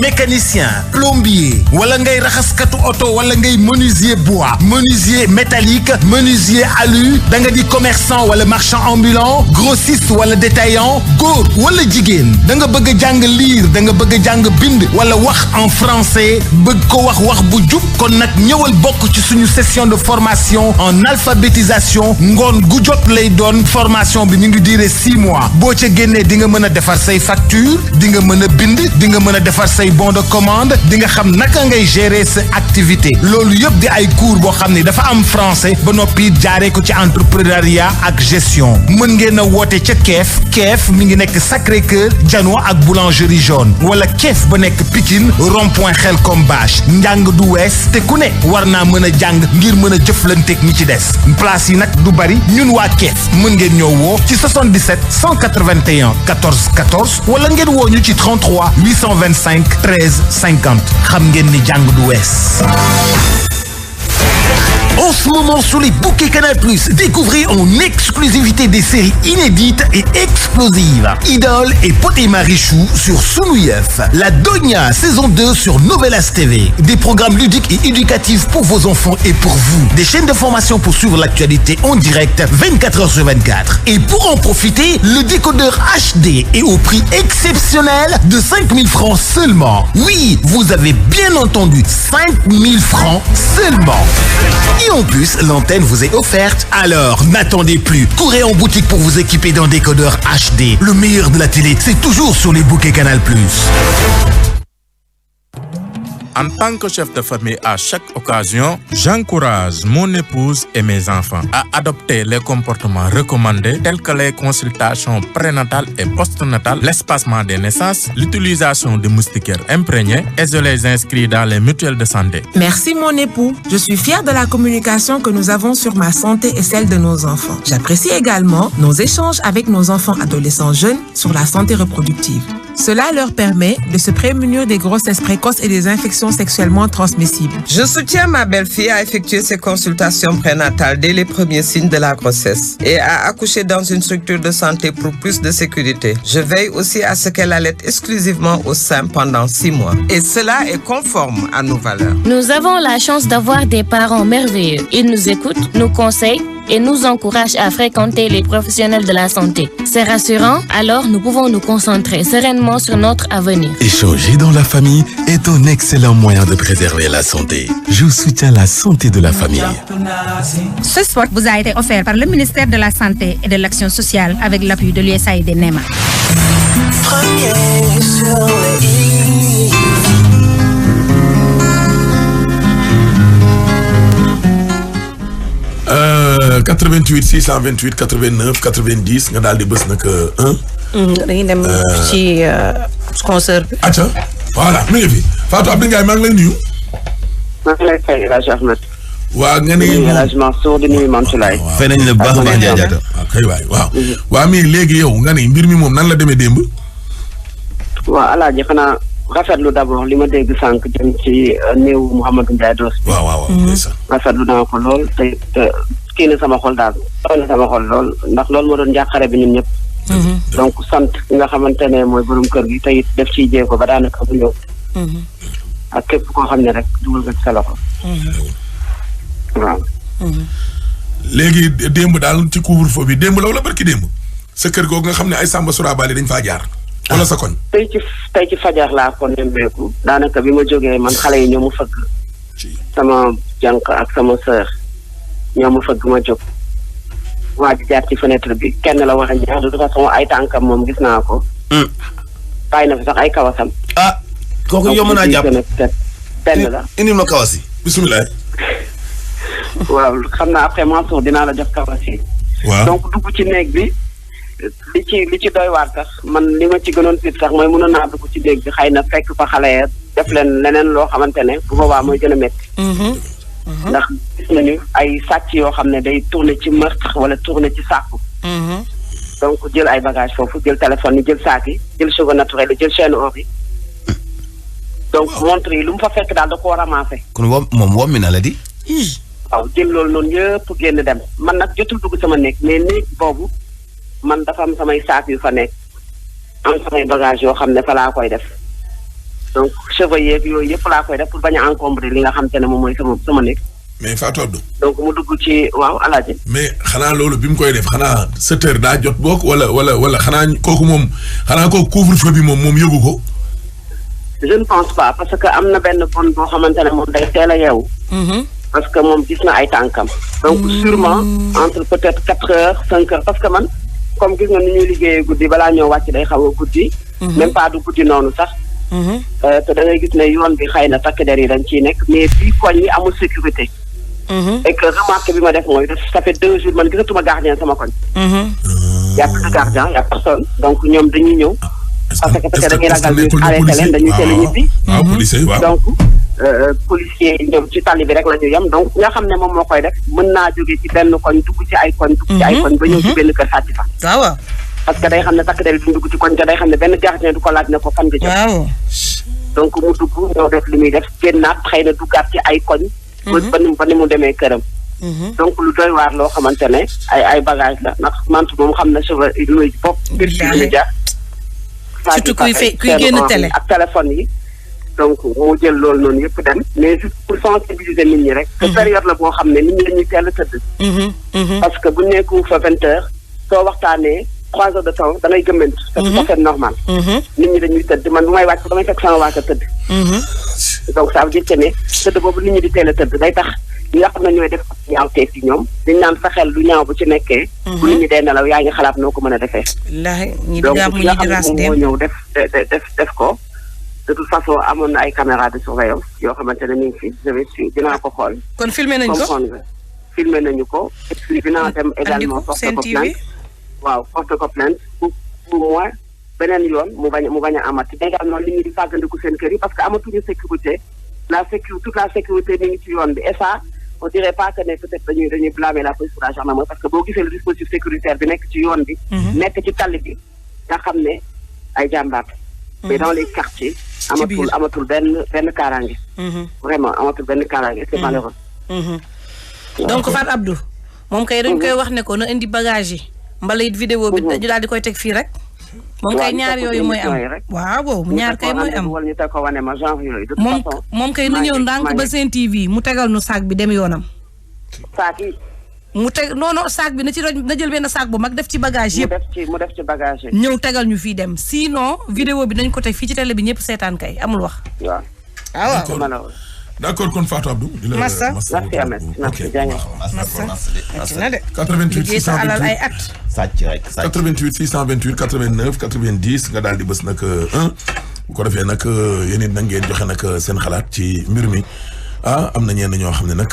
mécanicien plombier wala ngay raxaskatu oto wala ngay menuisier bois menuisier métallique menuisier alu da nga di commerçant wala marchand ambulant grossiste wala détaillant góor wala jigéen da nga bëgg a jàng lire da nga bëgg a jàng bind wala wax en français bëgg ko wax bu jub kon nag ñëwal bokk ci suñu session de formation en alphabétisation ngoon gu jot lay doon formation bi ñu ngi durer 6 mois boo ca génnee di nga mën a defar say facture di nga mën a bind di nga mën a defar say bon de commande di nga xam naka ngay gérer sa activité loolu yëpp di ay cours boo xam ne dafa am français ba noppi jaaree ko ci entrepreneuriat ak gestion mën ngeen a woote ca keef mi ngi nekk Sacré-Cœur janoo ak boulangerie jaune wala keef ba nekk Pikine rond-point Xelkom Bâche njàng du wees te ku ne war naa mën a jàng ngir mën a jëflanteeg ñi ci des place yi nag du bari ñun waa keef mën ngeen ñoo woo ci 77 181 14 14 wala ngeen woo ñu ci 33 825 13 50 xam ngeen ni jàng du wees. En ce moment sur les bouquets Canal+, découvrez en exclusivité des séries inédites et explosives. Idole et Pod et Marichou sur Sunu Yef. La Donia saison 2 sur Novelas TV. Des programmes ludiques et éducatifs pour vos enfants et pour vous. Des chaînes de formation pour suivre l'actualité en direct 24 heures sur 24. Et pour en profiter, le décodeur HD est au prix exceptionnel de 5 000 francs seulement. Oui, vous avez bien entendu, 5 000 francs seulement. Et en plus, l'antenne vous est offerte. Alors, n'attendez plus. Courez en boutique pour vous équiper d'un décodeur HD. Le meilleur de la télé, c'est toujours sur les bouquets Canal+. En tant que chef de famille, à chaque occasion, j'encourage mon épouse et mes enfants à adopter les comportements recommandés tels que les consultations prénatales et postnatales, l'espacement des naissances, l'utilisation de moustiquaires imprégnés et je les inscris dans les mutuelles de santé. Merci mon époux. Je suis fière de la communication que nous avons sur ma santé et celle de nos enfants. J'apprécie également nos échanges avec nos enfants adolescents jeunes sur la santé reproductive. Cela leur permet de se prémunir des grossesses précoces et des infections sexuellement transmissibles. Je soutiens ma belle-fille à effectuer ses consultations prénatales dès les premiers signes de la grossesse et à accoucher dans une structure de santé pour plus de sécurité. Je veille aussi à ce qu'elle allaite exclusivement au sein pendant 6 mois. Et cela est conforme à nos valeurs. Nous avons la chance d'avoir des parents merveilleux. Ils nous écoutent, nous conseillent et nous encouragent à fréquenter les professionnels de la santé. C'est rassurant, alors nous pouvons nous concentrer sereinement sur notre avenir. Échanger dans la famille est un excellent moyen de préserver la santé. Je soutiens la santé de la famille. Ce spot vous a été offert par le ministère de la Santé et de l'Action sociale avec l'appui de l'USAID NEMA. Premier sur les îles. 88 628 89 90 nga daal di bës nag 1. dañuy dem ci sponsor bi. acca voilà mi ngi fi Fatou Abdou Ndiaye maa ngi lay nuyu. maa ngi lay fay El Hadj Ahmed. waa nga ne El Hadj Mansour di nuyu Mansoulaye. fay nañ la bu baax a baax Ndiaye Diatta. waaw kay waay waaw. waa mais léegi yow nga ne mbir mi moom nan la demee démb. waaw El Hadj xanaa rafetlu d'abord li ma dégg sànq jëm ci néew Mouhamadou Ndiaye Doss. waaw waaw rafetlu naa ko lool te kii na sama xol daal na sama xol lool ndax loolu moo doon njàqare bi ñun ñëpp. donc sant ki nga xamante ne mooy borom kër gi te it def ciy jéego ba daanaka bu ñëw. ak képp koo xam ne rek dugal nga ci sa loxo. waaw. léegi démb daal ci couvre-feu bi démb la wala barki démb sa kër googu nga xam ne ay Samba Surabali dañ faa jaar. wala sa koñ. tey ci fajar laa ko nemmeeku daanaka bi ma jógee man xale yi ñoo mu fëgg. sama jànq ak sama sœur ñoo mu fëgg ma jóg. waa ji jaar ci fenêtre bi kenn la wax a ñaar de toute façon ay tànkam moom gis naa ko. bàyyi na fi sax ay kawasam. ah kooku yomb naa jàpp benn la. indi ma kawas yi. bisimilah. waaw xam naa après Mansour dinaa la jox kawas yi. waaw donc dugg ci néeg bi li ci doy waar sax man li ma ci gënoon tiit sax mooy mënoon naa dugg ci néeg bi xëy na fekk fa xale ya def leen leneen loo xamante ne bu boobaa mooy gën a métti. ndax gis nañu ay sàcc yoo xam ne day tourner ci meurtre wala tourner ci sàkku. donc jël ay bagages foofu jël téléphone yi jël saak yi jël cheveux naturels yi jël chaîne or yi. donc montre yi lu mu fa fekk daal da koo ramassé. kon moom wommi na la di. waaw jël loolu noonu yëpp génn dem man nag jotul dugg sama néeg mais néeg boobu man dafa am samay saak yu fa nekk am samay bagages yoo xam ne fa laa koy def donc cheveux yeeg yooyu yëpp laa koy def pour bañ a encombrer li nga xam te ne moom mooy sama néeg. mais Fatou Abdou. donc mu dugg ci waaw alaaji. mais xanaa loolu bi mu koy def xanaa 7 heures daa jot boog wala xanaa kooku couvre-feu bi moom yóbbu ko. je ne pense pas parce que am na benn bon boo xamante ne moom day teel a yeewu. parce que moom gis na ay tànkam. donc sûrement entre peut-être 4 heures 5 heures parce que man comme gis nga ni ñuy liggéeyee guddi balaa ñoo wàcc day xaw a guddi. même pas du guddi noonu sax. te da ngay gis ne yoon bi xëy na takk der yi dañ ciy nekk mais fii koñ yi amul sécurité. et que remarque bi ma def mooy ça fait 2 jours man gisatuma gardien sama koñ. y a plus de gardien y a personne donc ñoom dañuy ñëw. parce que peut-être dañuy ragal ñu arrêté leen dañuy teel a ñibbi. donc policiers yi ñoom ci tali bi rek la ñu yem donc nga xam ne moom moo koy def mën naa jógee ci benn koñ dugg ci ay koñ. dugg ci ay koñ ba ñëw ci benn kër sàcc fa. waaw. parce que day xam ne takk der bi dugg ci koñ te day xam ne benn gardien du ko laaj ne ko fan nga jëm. waaw. donc mu dugg ñoo def li muy def génnaat xëy na duggaat ci ay koñ. ba ni mu demee këram. donc lu doy waar loo xamante ne ay bagage la ndax mantu moom xam na cheveux yi muy bopp. mbir mi jaar. surtout kuy génn télé ak téléphone yi. donc mu jël loolu noonu yëpp dem mais juste pour sensibiliser nit ñi rek. que période la boo xam ne nit ñi dañuy teel a tëdd. parce que bu nekku fa 20 heures soo waxtaanee 3 heures de temps da ngay gëmmentu. c'est tout à fait normal. nit ñi dañuy tëdd man bu may wàcc damay fekk sama waa tëdd. donc ça veut dire que ne tëdd boobu nit ñi di teel a tëdd day tax ñi nga xam ne ñooy def ñaawteef yi ñoom dañ naan sa xel lu ñaaw bu ci nekkee. bu nit ñi dee nelaw yaa ngi xalaat noo ko mën a defee. wallaahi ñi di gàmm ñi di ras donc moo ñëw def ko de toute façon amoon na ay caméra de surveillance yoo xamante ne mi ngi fi je vais suivre dinaa ko xool. kon filmé nañu ko comprendre nga filmé nañu ko. et puis dinaa dem également porte ko plainte. waaw porte ko plainte pour moi beneen yoon mu bañ a amati. également nit ñi di fàggandiku seen kër yi parce que amatuñu sécurité toute la sécurité mi ngi ci yoon bi et ça on dirait pas que ne peut-être dañuy blâmer la police ou la gendarmerie parce que boo gisee le dispositif sécuritaire bi nekk ci yoon bi. nekk ci tali bi nga xam ne ay jàmbaar. mais dans les quartiers. amatul benn kaaraange. vraiment amatul benn kaaraange c'est malheureux. donc Fatou Abdou moom kay dañ koy wax ne ko na indi bagage yi mbala it vidéo bi ñu daal di koy teg fii rek. moom kay ñaar yooyu mooy am waaw boobu ñaar kay mooy am. wala ñu teg ko wane ma genre yooyu. de toute façon moom kay nu ñëw ndànk ba Sen TV mu tegal nu saak bi dem yoonam. saak yi. mu teg non saak bi na jël benn saak bu mag def ci bagage yëpp. mu def ci bagage yi. ñëw tegal ñu fii dem sinon vidéo bi dañ ko teg fii ci télé bi ñëpp seetaan kay amul wax. waaw. waaw. d'accord kon Fatou Abdou. di la Massa merci Ahmed merci jaajëf. Massa 88 628 sàcc rek 88 628 89 90 nga daal di bës nag 1 bu ko defee nag yéen it na ngeen joxe nag seen xalaat ci mbir mi. am na ñenn ñoo xam ne nag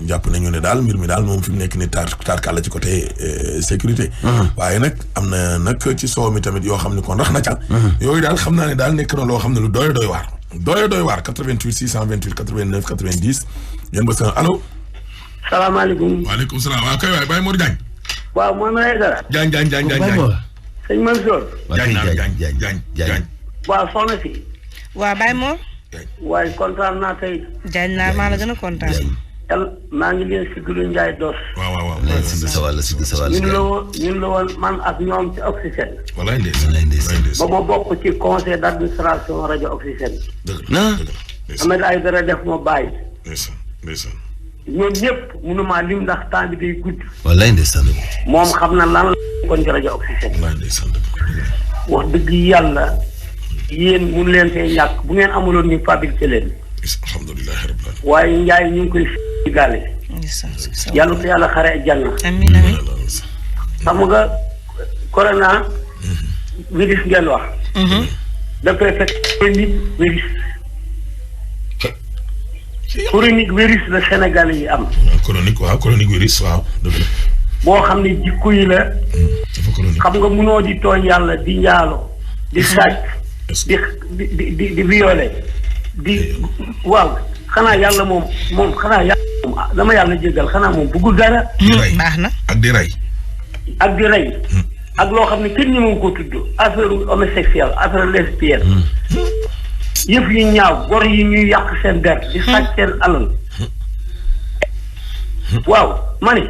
jàpp nañu ne daal mbir mi daal moom fi mu nekk ni taarkaal la ci côté sécurité. waaye nag am na nag ci soow mi tamit yoo xam ne kon rax na ca. yooyu daal xam naa ne daal nekk na loo xam ne lu doy waar. doy waar 88 628 89 90 yéen ba sën allo. salaamaaleykum. waaleykum salaam waaw kay waay Baye Mor Diagne. waaw mooy ma lay dara. Diagne. sëñ Mansour. Diagne. waaw soxna si. waaw Baye Mor. waaye kontaan naa tey. Diagne naa maa la gën a kontaan. maa ngi leen siglu Ndiaye Dos. waaw. sigg sa wàll. ñun la woon man ak ñoom ci Oxygène. walaay ndeysaan. ba ma bokk ci conseil d'administration rajo Oxygène. dëgg Ahmed Aïdara def ma bàyyi. ndeysaan. ñoom ñëpp mënuma lim ndax temps bi day gudd. walaay ndeysaan. moom xam na lan la kon ci rajo Oxygène. walaay ndeysaan. wax dëgg yàlla yéen mun leen fee ñàkk bu ngeen amuloon ñu fabriqué leen. alhamdulilah rabbil alamin. waaye Ndiaye ñu ngi koy gaale. yàlla ko yàlla xare janna. amiin amiin. xam nga corona virus ngeen wax. dafay fekk nit virus. chronique virus la Sénégal yi am. chronique virus waaw dëgg la. boo xam ne jikko yi la. xam nga munoo di tooñ yàlla di njaalo di sàcc di violé di waaw xanaa yàlla moom xanaa yàlla moom dama yàlla jéggal xanaa moom bëggul dara. baax na ak di rey. ak loo xam ne kenn ñëwu ko tudd affaire homosexuelle affaire lesbienne. yëf yu ñaaw gor yi ñuy yàq seen der di sàcc seen alal. waaw ma ni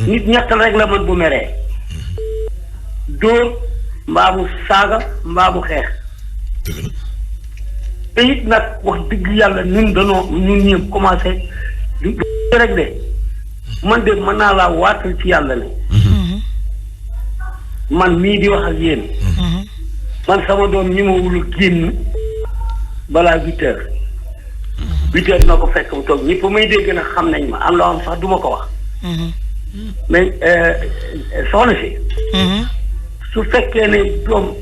nit ñettal rek la mën bu meree. dóor mbaa mu saaga mbaa mu xeex. te it nag wax dëgg yàlla ñun ñëpp commencé du rek de man de mën naa laa waatal ci yàlla ne. man mii di wax ak yéen. man sama doom ñi ma wul génn balaa 8 heures. 8 heures na ko fekk mu toog ñëpp may dégg nag xam nañ ma am loo xam sax du ma ko wax. mais soxna si. su fekkee ne doom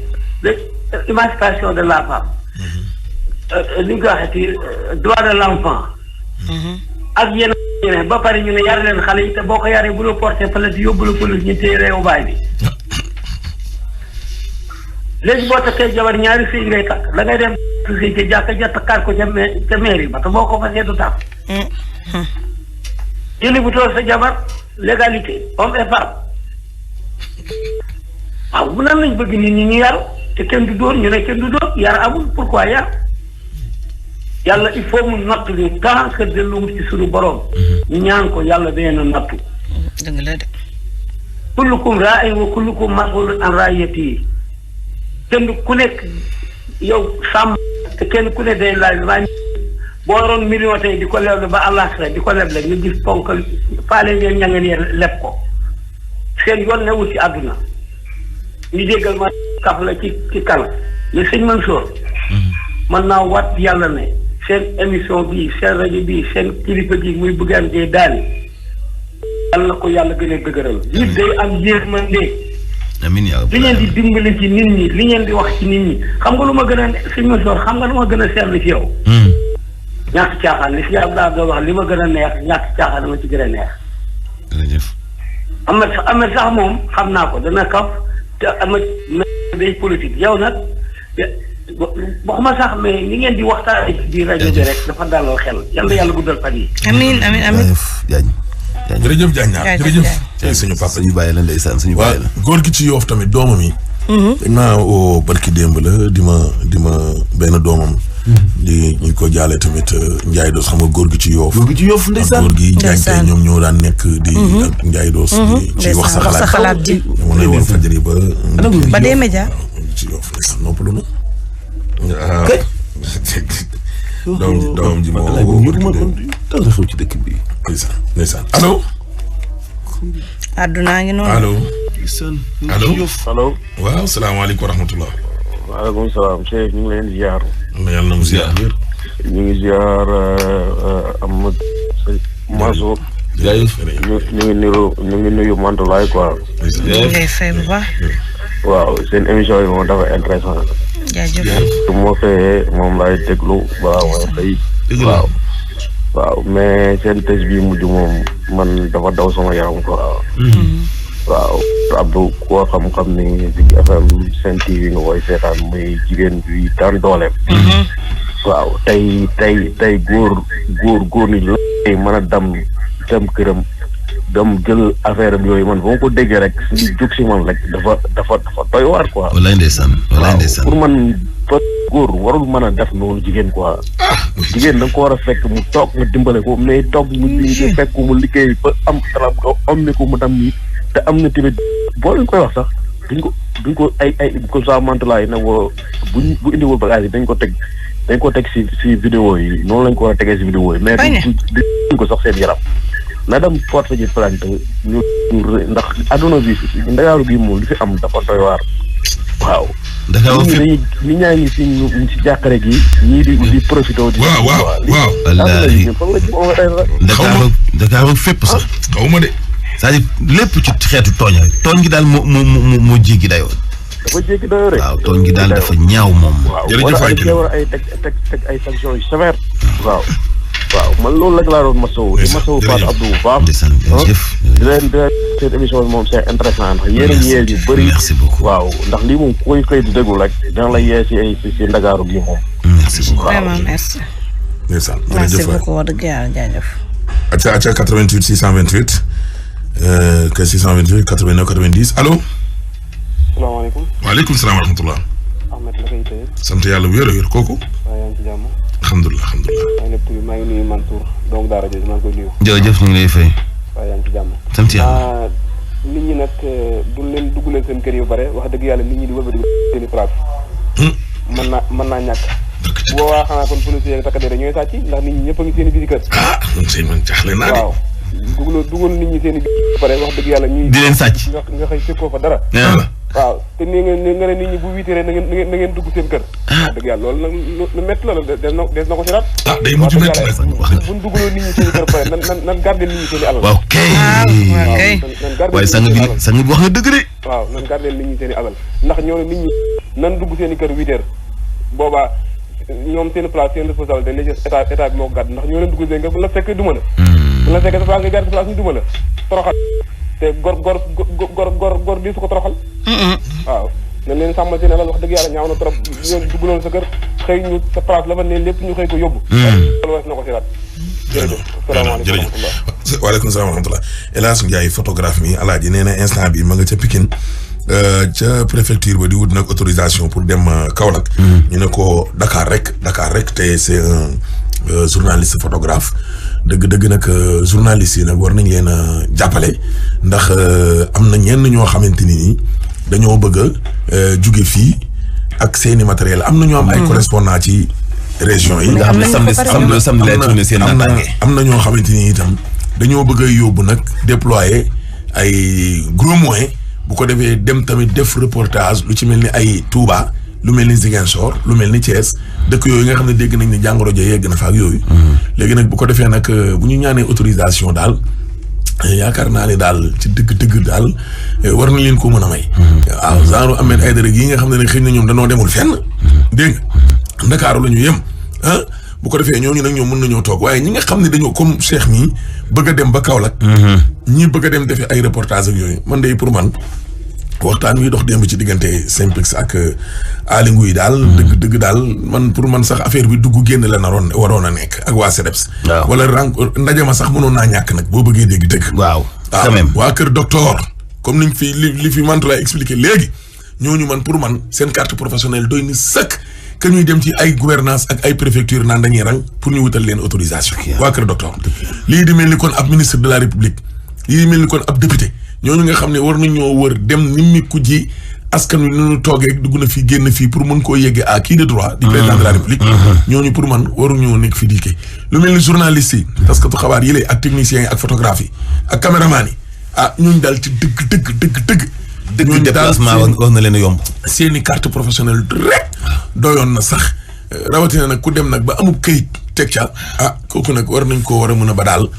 émancipation de la femme. li nga ko waxee ci droit de l'enfant. ak yeneen ba pare ñu ne yar leen xale yi te boo ko yaree bu la porté fële di yóbbu la police ñu téye réewu baay bi. léegi boo takkee jabar ñaari sëy ngay takk da ngay dem sëy ca jàkka ja takkaat ko ca mairie ba te boo ko fasee du tax. jëli bu tool sa jabar légalité homme et femme. waaw bu nan lañ bëgg nit ñi ñu yar te kenn du dóor ñu ne kenn du dóor yar amul pourquoi yar. yàlla il faut mu nattu ñu tant que delluwul ci suñu borom. ñu ñaan ko yàlla dee na nattu. dëgg la de. kullukum raa'in wa kullukum mas'uulun an ra'iyyatihi kenn ku nekk yow sàmm te kenn ku ne day laaj ràññ boo waroon million tey di ko leble ba àllaaxira di ko leble nga gis ponkal faale ngeen ña ngeen leb ko seen yoon newul ci àdduna ñu déggal ma kaf la ci kala mais sëñ Mansour mën naa wat yàlla ne seen émission bii seen rajo bii seen kilifa gi muy bëggaan dee daani yàlla na ko yàlla gën a dëgëral nit day am yërmande amiin yaa li ngeen di dimbali ci nit ñi li ngeen di wax ci nit ñi xam nga lu ma gën a suñ ma soor xam nga lu ma gën a seetlu ci yow. ñàkk caaxaan li si yàlla daa wax li ma gën a neex ñàkk caaxaan dama ci gën a neex. jërëjëf. am na sax moom xam naa ko dana kaf te am na day politique yow nag waxuma sax mais ni ngeen di waxtaanee ci biir rajo bi rek dafa dalal xel yàlla guddal fan yi. amiin amiin amiin. jërëjëf Diagne jërëjëf. tey suñu papa suñu bàyyi la ndeysaan suñu bàyyi la. góor gi ci Yoof tamit doomam yi. dañ maa oo barki démb la di ma benn doomam. ñu ko jaale tamit Ndiaye Doos xam nga góor gi ci Yoof. góor gi ci Yoof ndeysaan góor gi Diagne tey ñoom ñoo daan nekk di. ak Ndiaye Doos. ci wax sa xalaat ji. mën nañu woon fajari ba. ba dee média. ci Yoof noppalu na. doomam ji moo xew ci dëkk bi. ndeysaan allo. àdduna ngi noonu. allo. allo. waaw salaamaaleykum wa rahmatulah. waaleykum salaam Cheikh ñu ngi leen di ziar. yàlla na mu ziar. ñu ngi ziar Amadou Mansour. jaajëf. ñu ngi nuyu Mantulaay quoi. ñu ngi lay fay bu baax. waaw seen émission yi moom dafa intéressant. jaajëf. su ma fee moom laay déglu balaa mooy xëy. waaw. waaw mais seen test bi mujj moom man dafa daw sama yaram quoi. waaw Abdou koo xam-xam ni Zik FM seen TV nga koy seetaan muy jigéen bi daan dooleem. waaw tey góor ni lay mën a dem këram dem jël affaire am yooyu man ba ma ko déggee rek li jóg si man rek dafa doy waar quoi. walaay ndeysaan walaay ndeysaan. pour man góor warul mën a def noonu jigéen quoi. jigéen da nga ko war a fekk mu toog nga dimbale ko mais toog mu fekk mu liggéey ba am xalaat ko am ne ko mu dem nii te am na tamit boo leen koy wax sax duñ ko ay ko sa mantulaay ne woo bu indiwul bagage yi dañ ko teg si vidéo yi noonu lañ ko war a tegee si vidéo yi mais duñ ko sax seen yaram na dem porte ji plainte ñu ndax adduna bi Ndakaaru gi moom li fi am dafa doy waar waaw nit ñaa ngi si jàkkare gi ñii di profité waaw wallaahi Ndakaaru fépp sax xaw ma de c'est-à-dire lépp ci xeetu tooñ gi daal moo jéggi dayoo. dafa jéggi dayoo rek. waaw tooñ gi daal dafa ñaaw moom. jërëjëf ay teg ay sanctions yu sévères. waaw man loolu rek laa doon masawu. di masawu Fatou Abdou bu baax. di leen seen émission bi moom c'est intéressant ndax yéen a ngi yee yu bëri. merci beaucoup waaw ndax lii moom koy xëy di déglu rek dina la yee si Ndakaaru gi moom. merci beaucoup vraiment merci. merci beaucoup wax dëgg yàlla jaajëf. acca 88 628. 628 89 90 allo. salaamaaleykum. waaleykum salaam wa rahmatulah. Ahmed la koy tey. sant yàlla bu wér kooku. waaw yaa ngi ci jàmm. alhamdulilah. maa ngi nuyu Mansour donc daara jooju maa ngi koy nuyu. jërëjëf ñu ngi lay fay. waaw yaa ngi ci jàmm. sant yàlla. nit ñi nag dugg leen seen kër yu bare wax dëgg yàlla nit ñi di wëbëri seen i place. mën naa ñàkk. boo waa xanaa kon policier yi takk der ñooy sàcc ndax nit ñi ñëpp a ngi seen i biir kër. man sëñ man jaaxle naa de. waaw dugal nit ñi seen i biir pare wax dëgg yàlla ñuy di leen sàcc nga xëy fekkoo fa dara. waaw te nii nga ne nit ñi bu wiitiree na ngeen dugg seen kër. wax dëgg yàlla loolu nag lu métti la des na ko si raat. day mujj métti nag buñ dugaloo nit ñi seen i kër pare nan garder nit ñi seen i alal. waaw kay waaye sang bi wax nga dëgg de. waaw nan garder nit ñi seen i alal ndax ñoo ne nit ñi nan dugg seen i kër 8 heures boobaa ñoom seen place seen responsabilité léegi état bi moo ko gàdd ndax ñoo leen dugg seen kër bu la fekkee duma la. bu la fekkee sa place nga jaar sa place ñu duma la toroxal te gor di su ko toroxal. waaw nañ leen sàmmal seen alal wax dëgg yàlla ñaaw na trop ñoom dugg loolu sa kër xëy ñu sa place la fa ne lépp ñu xëy ko yóbbu. loolu wees na ko si raat. jërëjëf salaamaaleykum wa rahmatulah. waaleykum salaam wa rahmatulah El Hadj Ndiaye photographe mi Alaaji nee na instant bi ma nga ca Pikine ca préfecture ba di wut nag autorisation pour dem Kaolack. ñu ne ko Dakar rek te c'est un journaliste photographe dëgg nag journaliste yi nag war nañ leen a jàppale ndax am na ñenn ñoo xamante ni dañoo bëgg a jóge fii ak seeni matériel am na ñoo am ay correspondant ci région yi. nga xam ne samedi lay tourné seen naataange. am na ñoo xamante ni itam dañoo bëgg a yóbbu nag déployer ay gros moyens bu ko defee dem tamit def reportage lu ci mel ni ay Touba lu mel ni Ziguinchor lu mel ni Thiès dëkk yooyu nga xam ne dégg nañ ne jàngoro ja yegg na fa ak yooyu. léegi nag bu ko defee nag bu ñu ñaanee autorisation daal yaakaar naa ne daal ci dëgg-dëgg daal war na leen ko mën a may. waaw genre Ahmed Aïdara gii nga xam ne xëy na ñoom danoo demul fenn. dégg nga Ndakaaru la ñu yem bu ko defee ñooñu nag ñoom mën nañoo toog waaye ñi nga xam ne dañoo comme Cheikh mii bëgg a dem ba Kaolack. ñii bëgg a dem defi ay reportage ak yooyu man de pour man waxtaan wi dox démb ci diggante Simplex ak Aly Ngouille daal. dëgg daal man pour man sax affaire bi dugg génn la waroon a nekk ak waa CDEPS. waaw wala ndaje ma sax mënoon naa ñàkk nag boo bëggee dégg dëgg. waaw quand même waa kër docteur comme niñ fi li fi Mantoulaye expliqué léegi ñooñu man pour man seen carte professionnelle doy ni sëkk que ñuy dem ci ay gouvernance ak ay préfecture naan dañuy rang pour ñu wutal leen autorisation. waa kër docteur lii di mel ni kon ab ministre de la république lii di mel ni kon ab député. ñooñu nga xam ne war nañoo wër dem nimmiku ji askan wi nu ñu toogee dugg na fii génn fii pour mën koo yeggee à qui de droit. di président de la république. ñooñu pour man waruñoo nekk fi di kii lu mel ni journaliste yi. parce que xabaar yi lay ak techniciens yi ak photographe yi ak caméraman yi ñooñu daal ci dëgg. dëgg déplacement wax na leen a yomb. seeni carte professionnelle rek doyoon na sax rawatina nag ku dem nag ba amub këyit teg ca kooku nag war nañ koo war a mën a ba daal.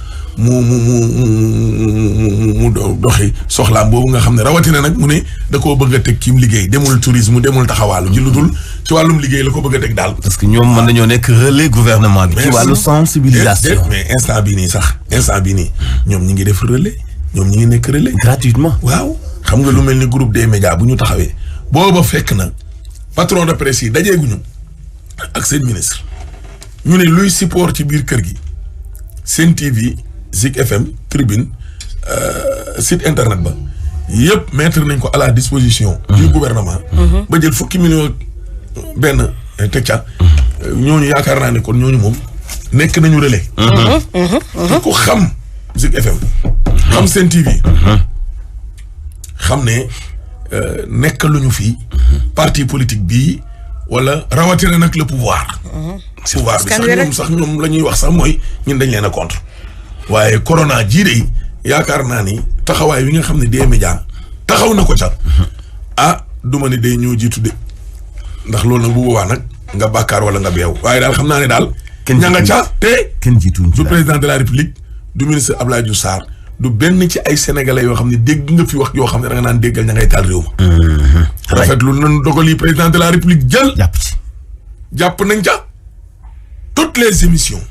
mu doxi soxlaam boobu nga xam ne rawatina nag mu ne da koo bëgg a teg ci liggéey demul tourisme demul taxawaalu ji lu dul ci wàllum liggéey la ko bëgg a teg daal. parce que ñoom mën nañoo nekk relais gouvernement bi. ci wàllu sensibilisation. mais instant bii nii ñoom ñi ngi def relais ñoom ñi ngi nekk relais. gratuitement. waaw xam nga lu mel ni groupe des médias bu ñu taxawee booba fekk na patron de presse yi dajeeguñu ak seen ministre ñu ne luy support ci biir kër gi Sen TV. Zik FM Tribune site internet ba yëpp mettre nañ ko à la disposition du gouvernement ba jël fukki million benn teg ca ñooñu yaakaar naa ne kon ñooñu moom nekk nañu relais te ko xam Zik FM xam Sen TV xam ne nekk luñu fii parti politique bii wala rawatina nag le pouvoir pouvoir bi sax ñoom sax ñoom la ñuy wax sax mooy ñun dañ leen a contre waaye corona jii de yaakaar naa ni taxawaay wi nga xam ne des médias taxaw na ko ca du ma ne day ñëw jiitu de ndax loolu nag bu boobaa nag nga bàkkaar wala nga beew waaye daal xam naa ne daal. ña nga ca te. kenn jiituñ du président de la république du ministre Abdoulaye Diouf Sarr du benn ci ay sénégalais yoo xam ne dégg nga fi wax yoo xam ne da nga naan déggal ña ngay taal réew ma. rafetlu nañu dogal yi président de la république jël. jàpp nañ ca toutes les émissions.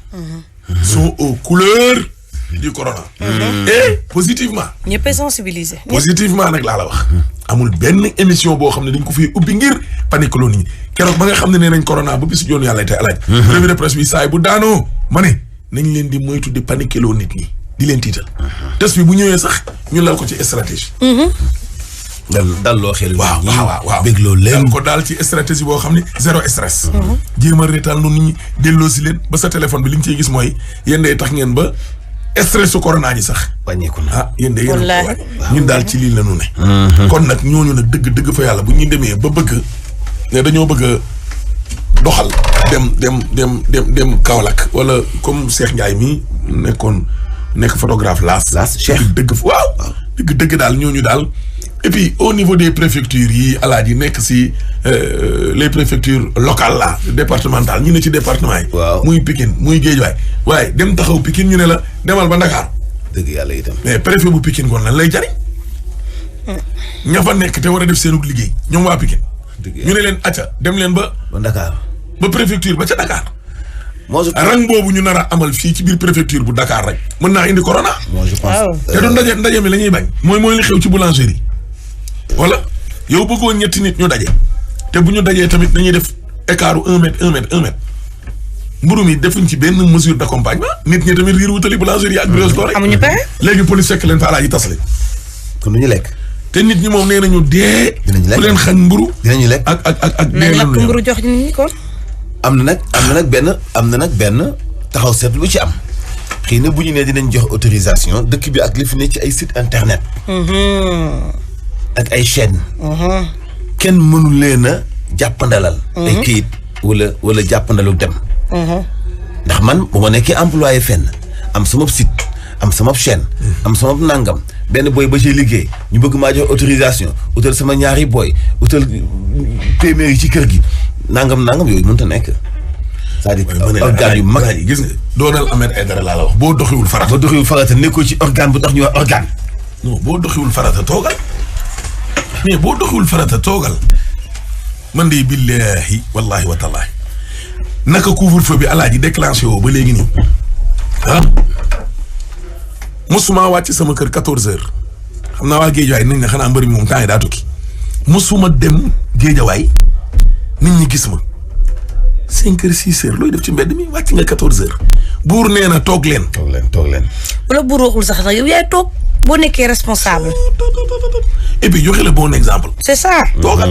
sont aux couleurs du corona. et positivement. ñëpp a sensibilisé. positivement nag laa la wax. amul benn émission boo xam ne dañ ko fi ubbi ngir panique loo nit ñi keroog ba nga xam ne nee nañ corona ba bisu joonu yàlla tey alaaj. revue de presse bi saay bu daanoo ma ne nañ leen di moytu di panique loo nit ñi di leen tiital. test bi bu ñëwee sax ñu lal ko ci stratégie. dal loo xel. waaw bëgg loolu leen ko daal ci stratégie boo xam ne zéro stress. jéem a reetal noonu nit ñi delloo si leen ba sa téléphone bi li nga ciy gis mooy yéen day tax ngeen ba stress su corona ji sax. wàññeeku na yéen de yéen ñun daal ci lii la ñu ne. kon nag ñooñu nag dëgg fa yàlla bu ñu demee ba bëgg ne dañoo bëgg a doxal. dem Kaolack wala comme Cheikh Ndiaye mi nekk photographe laas Cheikh dëgg fa waaw dëgg daal ñooñu daal. et puis au niveau des préfectures yi alaaji nekk si les préfectures locales là départementales ñu ne ci département yi. waaw muy Pikine muy Guédiawaye waaye dem taxaw Pikine ñu ne la demal ba Dakar. dëgg yàlla itam. mais préfet bu Pikine kon lan lay jariñ. ña fa nekk te war a def seenug liggéey ñoom waa Pikine. ñu ne leen acca dem leen ba Dakar. ba préfecture ba ca Dakar. rang boobu ñu nar a amal fii ci biir préfecture bu Dakar rek mën naa indi corona. moi je pense te du ndaje mi la ñuy bañ. mooy li xew ci boulangerie. wala yow bëggoon ñetti nit ñu daje te bu ñu dajee tamit dañuy def écart u 1 mètre mburu mi defuñ ci benn mesure d'accompagnement nit ñi tamit riir wutali boulangerie ak brioche dorée amuñu pexe. léegi police fekk leen fa alaaji tas leen. kon ñu lekk. te nit ñi moom nee nañu dee. dinañu lekk bu leen xañ mburu. dinañu lekk ak nañ lakk mburu jox nit ñi kon. am na nag benn taxaw seetlu bu ci am. xëy na bu ñu nee dinañ jox autorisation dëkk bi ak li fi ne ci ay site internet. ak ay chaîne kenn mënu leen a jàppandalal. ay kayit wala jàppandalu dem. ndax man bu ma nekkee employé fenn am sama site am sama chaîne am sama nangam benn boy ba ci liggéey ñu bëgg maa jox autorisation utal sama ñaari boy utal téeméer yi ci kër gi nangam yooyu mënut a nekk. c'est-à-dire organe yu mag yi gis nga doonal Ahmed Aïdara laa la wax boo doxiwul farata nekkoo ci organe bu tax ñu wax organe non boo doxiwul farata toogal mais boo doxiwul farata toogal man de billahi wallahi wa taalahi naka couvre-feu bi alaaji déclenché woo ba léegi nii mosuma wàcc sama kër 14h xam naa waa Géejawaay nañ ne xanaa mbër mi moom temps yi daa tukki mosuma dem Géejawaay nit ñi gis ma 5h 6h looy def ci mbedd mi wàcc nga 14h buur nee na toog leen. toog leen. wala buur waxul sax nag yow yaay toog boo nekkee responsable. et puis joxe le bon exemple. c'est ça. toogal.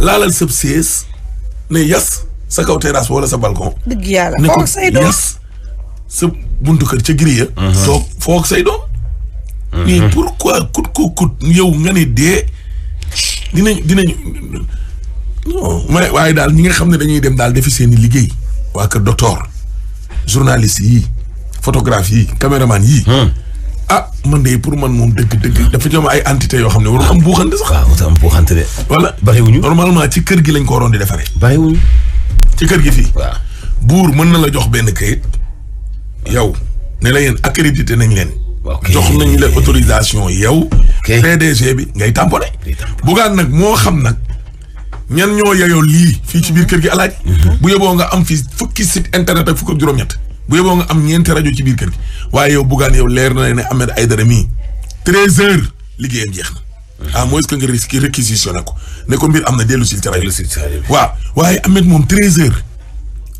laalal sëb siège ne yas sa kaw terrasse wala sa balcon. dëgg yàlla ne ko foog say doom yas sa buntu kër ca grille. toog foog say doom. mais pourquoi kut yow nga ne dee dinañ non waaye daal ñi nga xam ne dañuy dem daal defi seen i liggéey. waa kër docteur journaliste yi photographe yi caméraman yi. man de pour man moom dëgg dafa ñoom ay entité yoo xam ne waru am buuxante sax. waaw am buuxante de. wala bariwuñu normalement ci kër gi lañ ko waroon di defaree. bariwuñu ci kër gi fii. waaw buur mën na la jox benn kayit yow ne la yéen accrédité nañ leen. jox nañ la autorisation yow. PDG bi ngay tamponné. bugaan nag moo xam nag ñan ñoo yeyoo lii fii ci biir kër gi alaaj bu yeboo nga am fii fukki site internet ak fukk ak juróom-ñett. bu yeboo nga am ñeenti rajo ci biir kër gi waaye yow bugaan yow leer na ne Ahmed Aïdara mii 13h liggéeyam jeex na. à moins que nga risque réquisitionné ko ne ko mbir am na dellu si ci rajo. waaw waaye Ahmed moom 13h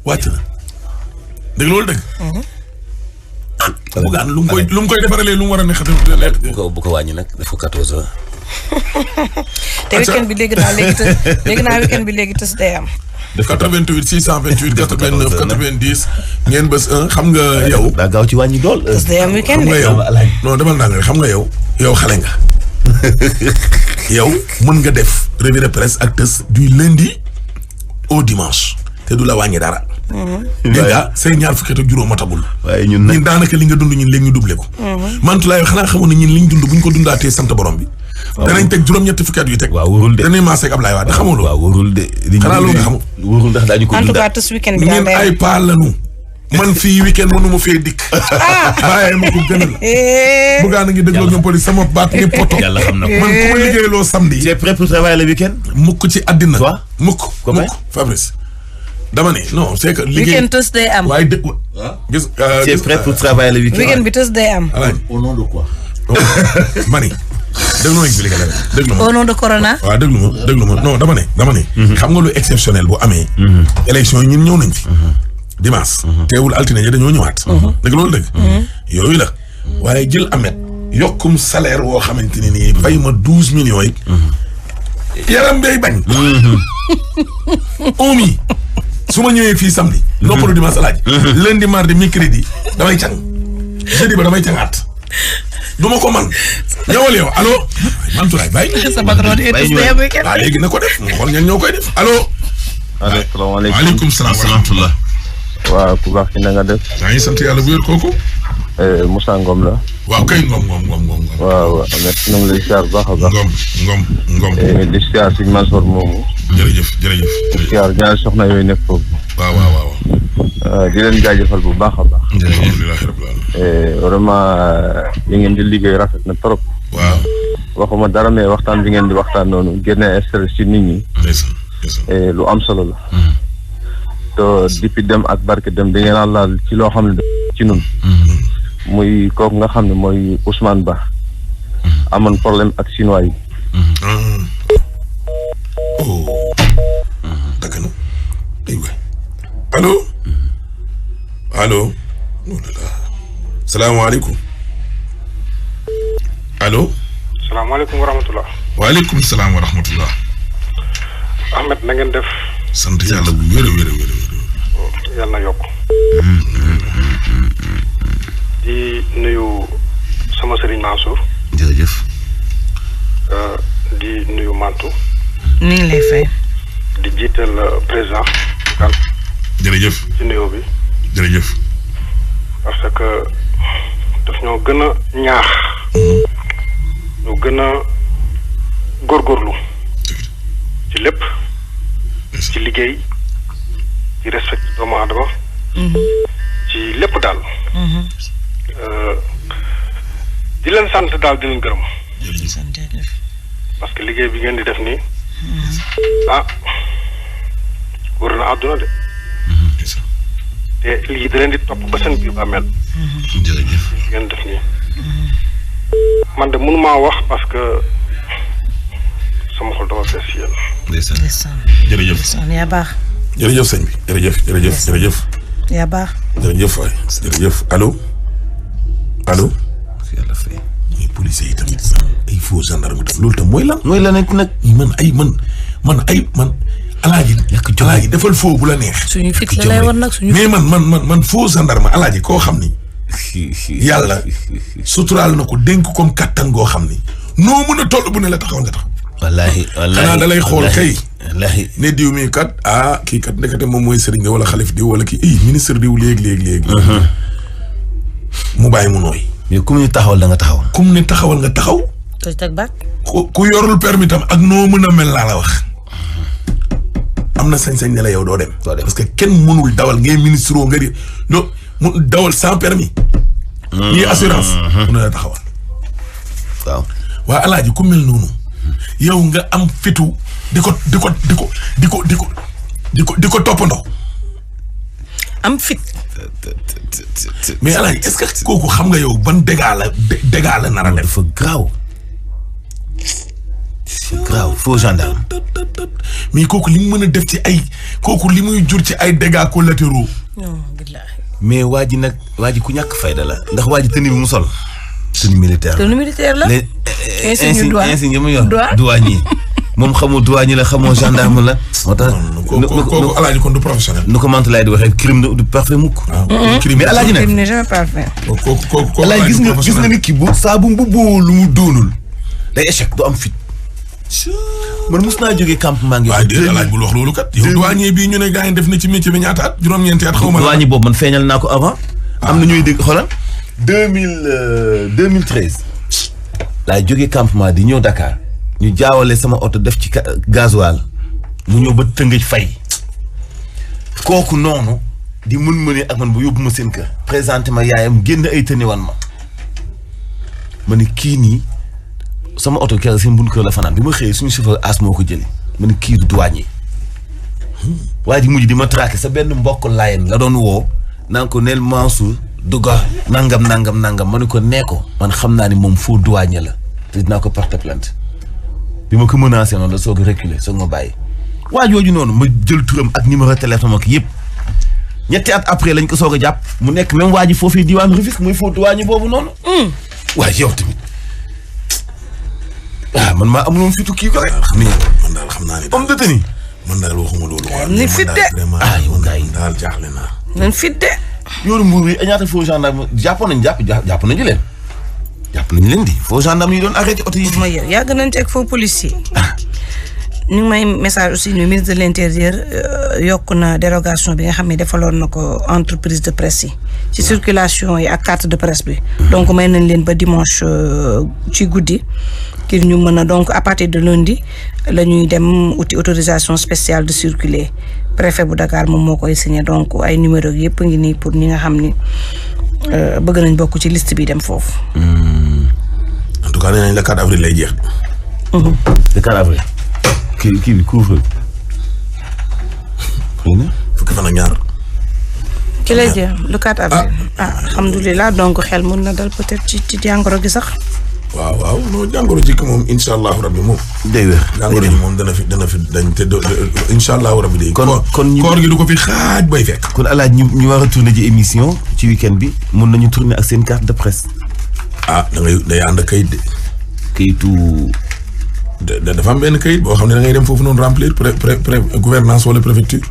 wàcc na dëgg loolu dëgg. bugaan lu mu koy defaralee lu mu war a ne xatal. bu ko wàññi nag def ko 14h. te weekend bi léegi naa weekend bi léegi tës day am. 88 628 89 90 ngeen bés 1 xam nga yow. daa gaaw ci wàññi dool. tës day am weekend xam nga yow non demal naa nga xam nga yow xale nga. yow mën nga def revue de presse ak tës du lundi au dimanche te du la wàññi dara. dégg nga say ñaar fukki ak juróom matagul. waaye ñun daanaka li nga dund ñun léegi ñu doublé ko. Mantoulaye xanaa xamoon ne ñun liñ dund buñ ko dundaatee sant borom bi. danañ teg juróom-ñetti fukki at yu teg. waaw wóorul de danañ maasee ak Ablaye Wade xamul loolu. waaw wóorul de. xanaa loolu nga xamul. wóorul ndax daañu ko en tout dundaat. cas tës weekend bi ñun ay paa lañu. man fii weekend mënu ma fee dikk. waaye ma ko gënal. Bougane a ngi dégloo ñoom police sama baat ngi poto. yàlla xam na ko man ku ma liggéeyloo samedi. tu es prêt pour travailler le week-end. mukk ci àddina. quoi mukk Fabrice. dama ne non c'est que. liggéey weekend tës day am. waaye dëgg. gis tu es prêt pour travailler le week-end. weekend bi tës day am. au nom de quoi. mani. déglu ma expliqué la déglu ma. au nom de Corona. waaw déglu ma non dama ne. xam nga lu exceptionnel bu amee. élection yi ñun ñëw nañ fi. dimanche. teewul altine ja dañoo ñëwaat. dëgg loolu dëgg. yooyu la. waaye jël Ahmed yokkum salaire woo xamante ne nii fay ma 12 millions yi. yaram bay bañ. omi su ma ñëwee fii samedi. noppalu dimanche alaaji. lundi mardi mercredi damay càng. jeudi ba damay càngaat. du ma ko man ñëwal yow allo. Mantoulaye bàyyi. sa patron di waaw léegi na ko def nga xool ñan ñoo koy def allo. asalaamaaleykum waaleykum salaam wa rahmatulah. waaw ku baax ki na nga def. maa ngi sant yàlla bu wér kooku. Moussa Ngom la. waaw kay Ngom. waaw Ahmed ñu ngi lay siyaar bu baax a baax. Ngom. di siyaar si Mansour moomu. jërëjëf. di siyaar ñaari soxna yooyu nekk foofu. waaw. di leen jaajëfal bu baax a baax. alhamdulilah rabbil alamin. vraiment li ngeen di liggéey rafet na trop. waaw. waxuma dara mais waxtaan bi ngeen di waxtaan noonu génne stress ci nit ñi. lu am solo la. te depuis dem ak barke dem da ngeen a laal ci loo xam ne ci nun muy kooku nga xam ne mooy Ousmane Ba. amoon problème ak chinois yi. dëgg na dégg nga allo. salaamaaleykum. allo. salaamaaleykum wa rahmatulah. waaleykum salaam wa rahmatulah. Ahmed na ngeen def. sant yàlla bu wér. yàlla na yokk. di nuyu sama sëriñ Mansour. jërëjëf. di nuyu Mantou. ni ngi lay fay. di jiital président. jërëjëf. ci nuyoo bi. jërëjëf. parce que daf ñoo gën a ñaax. ñu gën a góorgóorlu. ci lépp. ci liggéey. ci respecté doomu aadama. ci lépp daal. di leen sant daal di leen gërëm. parce que liggéey bi ngeen di def nii. wër na àdduna de. te lii da leen di topp ba seen biir ba mel. jërëjëf ngeen def nii. man de mënumaa wax parce que sama xol dama fees si yéen. ndeysaan. jërëjëf. yaa baax. jërëjëf sëñ bi jërëjëf. yaa baax. jërëjëf waay jërëjëf allo. yàlla fay. ay policiers yi tamit ay faux gendarme tam loolu tam mooy lan. mooy lan nag man alaaji defal faux bu la neex. suñu fit la lay war nag suñu. mais man faux gendarme alaaji koo xam ni. yàlla suturaal na ko dénk comme kattan goo xam ni noo mën a toll bu ne la taxaw nga taxaw. wallaahi xanaa da lay xool kay. ne diw mi kat kii kat nekkate moom mooy sëriñ wala xalif diw wala kii ministre diw léegi. mu bàyyi mu nooy. mais ku mu ne taxawal da nga taxaw. ku mu ne taxawal nga taxaw. toj teg baat. ku yorul permis tam ak noo mën a mel laa la wax. am na sañ-sañ ne la yow doo dem. parce que kenn mënul dawal ngay ministre nga di mu dawal sans permis. ñii assurance. mu ne la taxawal. waaw. waa alaaji ku mel noonu. yow nga am fitu di ko toppandoo. am fit. mais alaaji est-ce que kooku xam nga yow ban dégâts la nar a def. dafa graaw. c'est grave faux gendarme. mais kooku li mu mën a def ci kooku li muy jur ci ay dégâts collatéraux. mais waa ji ku ñàkk fayda la. ndax waa ji tenue bi mu sol. tenue militaire la. insigne mu yor douanier moom xamoo douanier la xamoo gendarme la. moo tax kooku alaaji kon du professionnel. nu ko Mantoulaye di waxee crime du parfait mukk. mais alaaji nag crime n'est jamais parfait. kooku alaaji gis nga nit ki bu saa bu mbubboo lu mu doonul day échec du am fit. man mos naa jógee campement ngi. waaw déedéet alaaj bul wax loolu kat. yow douanier bii ñu ne gars yi def na ci métier bi ñaata at juróom-ñeenti at xaw ma. douanier boobu man feeñal naa ko avant. am na ñuy dégg xoolal 2013 laa jógee campement di ñëw Dakar ñu jaawale sama oto def ci gasoil mu ñëw ba Tëngëj fay kooku noonu di mën ak man bu yóbbu ma seen kër présenté ma yaayam génn ay tëni wan ma ni kii nii sama oto keroog seen bunt kër la fanaan bi ma xëyee suñu chauffeur as moo ko jëlee ma ni kii du douanier waa ji mujj di ma traqué sa benn mbokk layen la doon woo naan ko neel Mansour Duga nangam ma ne ko nee ko man xam naa ni moom faux douanier la te dinaa ko porter plainte bi ma ko menacé noonu la soog a reculer soog ma bàyyi waa jooju noonu ma jël turam ak numéro téléphone ak yëpp ñetti at après lañ ko soog a jàpp mu nekk même waa ji foofii diwaan Rufisque muy faux douanier boobu noonu. waaye yow tamit man maa amuloon fitu kii ko rek. man daal xam naa ne homme de tenue. man daal waxuma loolu. ni fit de yow gars yi daal jaaxle naa. nan fit de. yoonu Mbour yi ñaata faux gendarme jàpp nañu leen. jàpp nañu leen di faux gendarme yi doon arrêté oto yi. ma yow yàgg nañ ci ak faux policier. ñu ngi may message aussi le ministre de l'intérieur yokk na dérogation bi nga xam ne defaloon na ko entreprise de presse yi. ci circulation yi ak carte de presse bi. donc may nañ leen ba dimanche ci guddi. ngir ñu mën a donc à partir de lundi la ñuy dem uti autorisation spéciale de circuler préfet bu Dakar moom moo koy signé donc ay numéro yëpp ngi nii pour ñi nga xam ni bëgg nañ bokk ci liste bi dem foofu. en tout cas nee nañ le 4 avril lay jeex. le 4 avril. kii bi couvre. fukki fan ak ñaar. ki lay jeex le 4 avril. alhamdulilah donc xel mun na dal peut-être ci jàngoro gi sax. waaw non jàngoro ji moom incha allahu rabbi moom. day wér jàngoro ji moom dana fi dañ te incha allahu rabbi day. kon koor gi du ko fi xaaj bay fekk. kon alaaj ñu war a tourner ji émission ci week-end bi mun nañu tourner ak seen carte de presse. day ànd ak kayit de. kayitu. dafa am benn kayit boo xam ne da ngay dem foofu noonu remplir gouvernance wala préfecture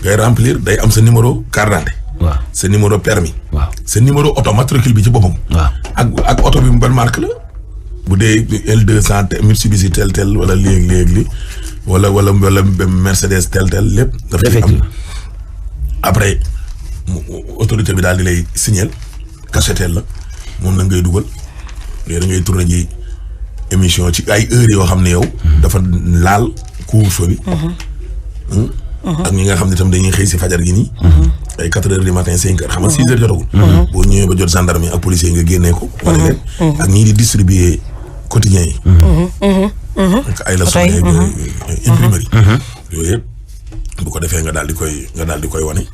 ngay remplir day am sa numéro carte d'identité. waaw sa numéro permis. waaw sa numéro auto matricule bi ci boppam. waaw ak auto bi mu ban marque la. bu dee L200 Mitsubishi tel wala léegi wala Mercedes tel lépp. dafay am après autorité bi daal di lay signer cachetel la moom la ngay dugal léegi da ngay tourné ji émission ci ay heures yoo xam ne yow. dafa laal couvre-feu bi. ak ñi nga xam ne tam dañuy xëy si fajar gi nii. ay 4 heures du matin 5 heures xam nga 6 heures jotagul. boo ñëwee ba jot gendarme yi ak policiers yi nga génnee ko. wala leen ak ñii di distribuer quotidien yi. ak ay leçons yeeg imprimerie. yooyu yëpp bu ko defee nga daal di koy wane.